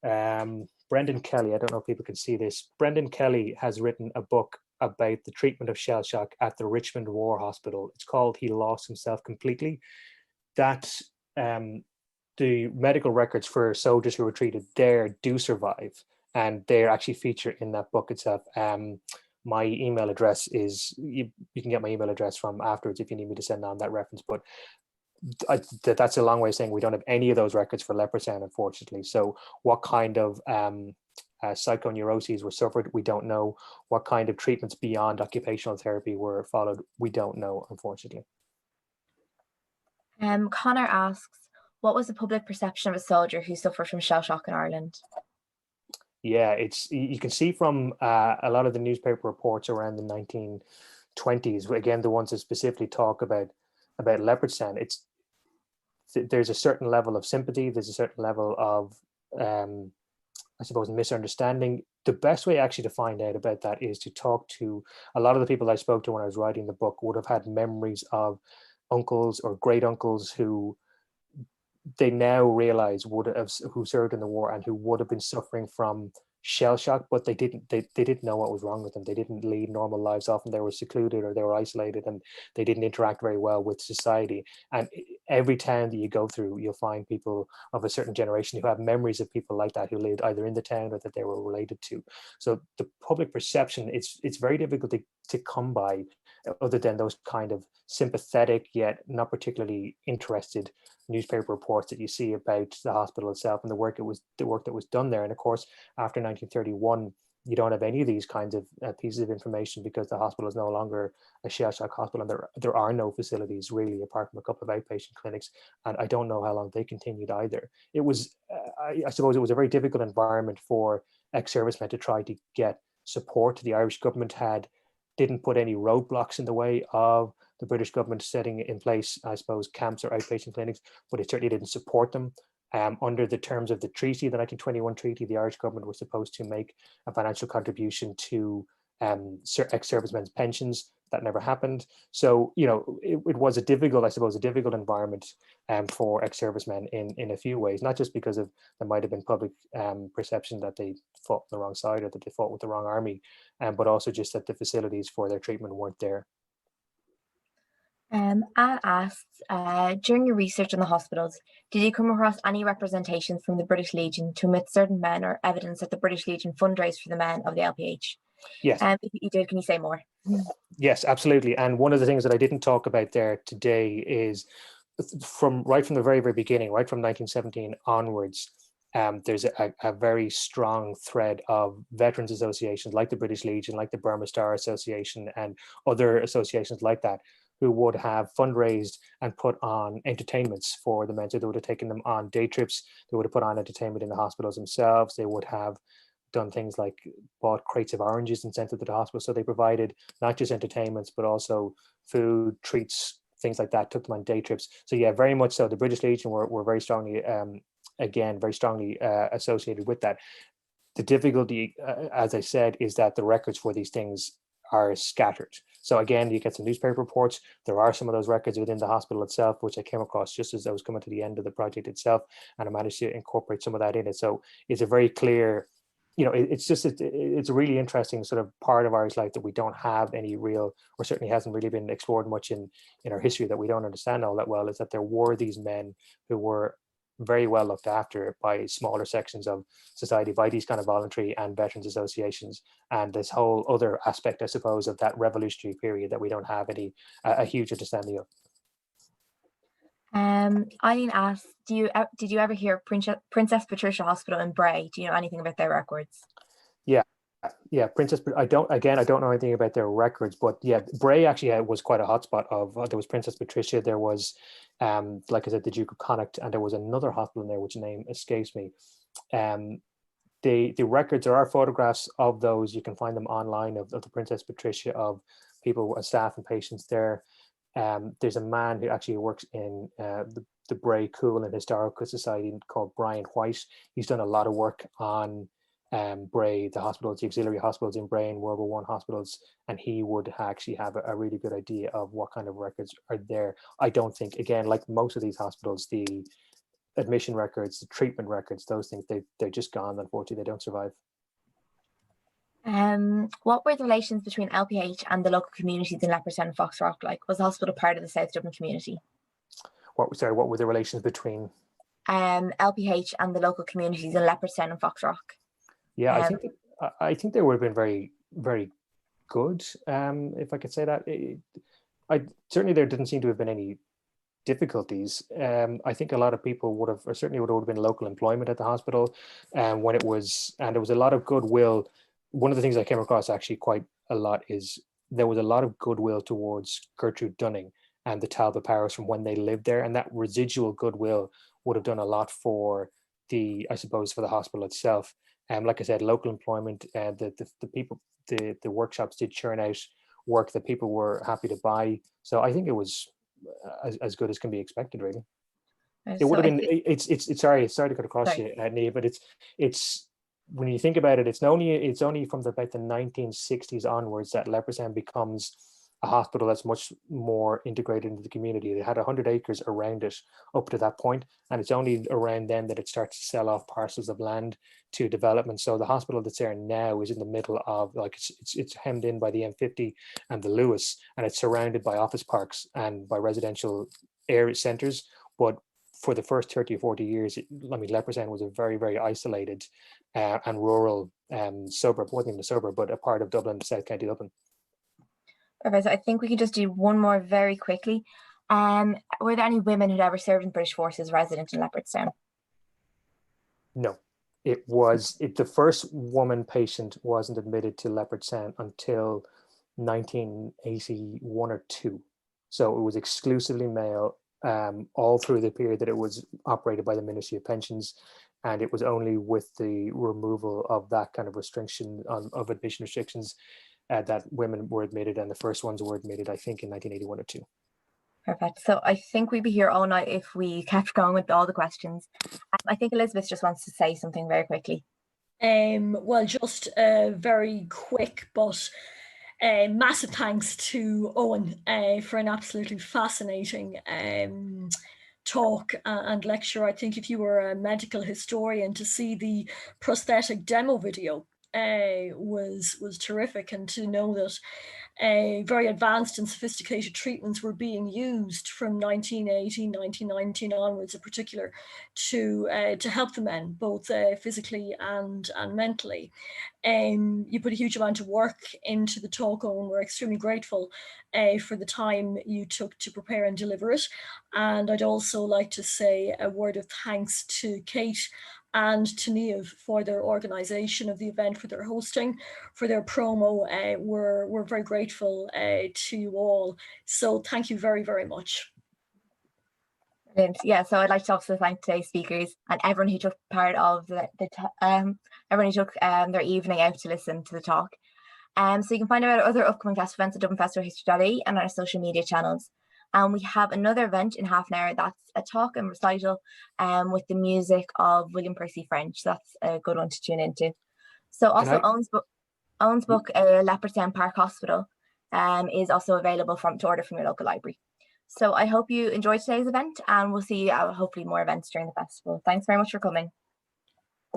C: Brendan Kelly, I don't know if people can see this. Brendan Kelly has written a book about the treatment of shell shock at the Richmond War Hospital. It's called He Lost Himself Completely. That the medical records for soldiers who were treated there do survive, and they're actually featured in that book itself. My email address is, you can get my email address from afterwards if you need me to send on that reference, but that's a long way of saying we don't have any of those records for Leopardstown, unfortunately. So what kind of psychoneuroses were suffered, we don't know. What kind of treatments beyond occupational therapy were followed, we don't know, unfortunately.
A: Connor asks, what was the public perception of a soldier who suffered from shell shock in Ireland?
C: Yeah, you can see from a lot of the newspaper reports around the 1920s, again, the ones that specifically talk about Leopardstown, there's a certain level of sympathy, there's a certain level of I suppose misunderstanding. The best way actually to find out about that is to talk to a lot of the people I spoke to when I was writing the book would have had memories of uncles or great uncles who they now realize who served in the war and who would have been suffering from shell shock, but they didn't know what was wrong with them. They didn't lead normal lives. Often they were secluded or they were isolated, and they didn't interact very well with society. And every town that you go through, you'll find people of a certain generation who have memories of people like that who lived either in the town or that they were related to. So the public perception, it's very difficult to come by, other than those kind of sympathetic yet not particularly interested newspaper reports that you see about the hospital itself and the work that was done there. And of course, after 1931, you don't have any of these kinds of pieces of information, because the hospital is no longer a shell shock hospital, and there are no facilities really apart from a couple of outpatient clinics. And I don't know how long they continued either. It was, I suppose, it was a very difficult environment for ex-servicemen to try to get support. The Irish government didn't put any roadblocks in the way of the British government setting in place, I suppose, camps or outpatient clinics, but it certainly didn't support them. Under the terms of the treaty, the 1921 treaty, the Irish government was supposed to make a financial contribution to ex-servicemen's pensions. That never happened. So, it was a difficult environment for ex-servicemen in a few ways, not just because of there might have been public perception that they fought on the wrong side or that they fought with the wrong army, but also just that the facilities for their treatment weren't there.
A: Anne asks, during your research on the hospitals, did you come across any representations from the British Legion to omit certain men, or evidence that the British Legion fundraised for the men of the LPH?
C: Yes.
A: If you did, can you say more?
C: Yes, absolutely. And one of the things that I didn't talk about there today is right from the very, very beginning, right from 1917 onwards, there's a very strong thread of veterans associations like the British Legion, like the Burma Star Association, and other associations like that, who would have fundraised and put on entertainments for the men. So they would have taken them on day trips. They would have put on entertainment in the hospitals themselves. They would have done things like bought crates of oranges and sent it to the hospital. So they provided not just entertainments, but also food, treats, things like that, took them on day trips. So yeah, very much so. The British Legion were very strongly, very strongly associated with that. The difficulty, as I said, is that the records for these things are scattered. So again, you get some newspaper reports. There are some of those records within the hospital itself, which I came across just as I was coming to the end of the project itself, and I managed to incorporate some of that in it. So it's a very clear, it's a really interesting sort of part of Irish life that we don't have any real, or certainly hasn't really been explored much in our history, that we don't understand all that well, is that there were these men who were very well looked after by smaller sections of society, by these kind of voluntary and veterans associations, and this whole other aspect, I suppose, of that revolutionary period that we don't have a huge understanding of.
A: Eileen asks, did you ever hear of Princess Patricia Hospital in Bray? Do you know anything about their records?
C: Yeah, I don't know anything about their records, but yeah, Bray actually was quite a hotspot of, there was Princess Patricia, there was, like I said, the Duke of Connacht, and there was another hospital in there, which name escapes me. The records, there are photographs of those, you can find them online, of the Princess Patricia, of people, staff and patients there. There's a man who actually works in the Bray Cool and Historical Society called Brian White. He's done a lot of work on Bray, the hospitals, the auxiliary hospitals in Bray and World War I hospitals, and he would actually have a really good idea of what kind of records are there. I don't think, again, like most of these hospitals, the admission records, the treatment records, those things, they're just gone. Unfortunately, they don't survive.
A: What were the relations between LPH and the local communities in Leopardstown and Foxrock like? Was the hospital part of the South Dublin community? What
C: were the relations between
A: LPH and the local communities in Leopardstown and Foxrock?
C: Yeah, I think they would have been very, very good, if I could say that. Certainly there didn't seem to have been any difficulties. I think a lot of people would have, or certainly would have been local employment at the hospital, and there was a lot of goodwill. One of the things I came across actually quite a lot is there was a lot of goodwill towards Gertrude Dunning and the Talbot Powers from when they lived there, and that residual goodwill would have done a lot for the hospital itself. Like I said, local employment, the people, the workshops did churn out work that people were happy to buy. So I think it was as good as can be expected, really. It would have been. It's sorry to cut across you, Nia, but it's when you think about it, it's only from about the 1960s onwards that Leopardstown becomes a hospital that's much more integrated into the community. It had 100 acres around it up to that point, and it's only around then that it starts to sell off parcels of land to development. So the hospital that's there now is in the middle of, like, it's hemmed in by the M50 and the Lewis, and it's surrounded by office parks and by residential area centres. But for the first 30 or 40 years, Leopardstown was a very, very isolated and rural suburb, wasn't even a suburb, but a part of Dublin, South County Dublin.
A: Perfect. So I think we can just do one more very quickly. Were there any women who'd ever served in the British forces resident in Leopardstown?
C: No. The first woman patient wasn't admitted to Leopardstown until 1981 or 2. So it was exclusively male all through the period that it was operated by the Ministry of Pensions. And it was only with the removal of that kind of restriction of admission restrictions that women were admitted, and the first ones were admitted, I think, in 1981 or 2.
A: Perfect. So I think we'd be here all night if we kept going with all the questions. I think Elizabeth just wants to say something very quickly.
B: Well, just very quick, but massive thanks to Eoin for an absolutely fascinating talk and lecture. I think if you were a medical historian, to see the prosthetic demo video was terrific, and to know that very advanced and sophisticated treatments were being used from 1918, 1919 onwards in particular to help the men, both physically and mentally. You put a huge amount of work into the talk, and we're extremely grateful for the time you took to prepare and deliver it. And I'd also like to say a word of thanks to Kate and to Niamh for their organisation of the event, for their hosting, for their promo. We're very grateful to you all. So thank you very, very much.
A: Brilliant. Yeah, so I'd like to also thank today's speakers and everyone who took part of everyone who took their evening out to listen to the talk. So you can find out other upcoming festival events at dublinfestivalhistory.ie and our social media channels. And we have another event in half an hour. That's a talk and recital with the music of William Percy French. So that's a good one to tune into. So also Owen's book, Leopardstown Park Hospital, is also available to order from your local library. So I hope you enjoyed today's event, and we'll see hopefully more events during the festival. Thanks very much for coming.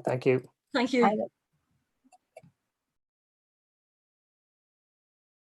C: Thank you.
B: Thank you.
A: Bye.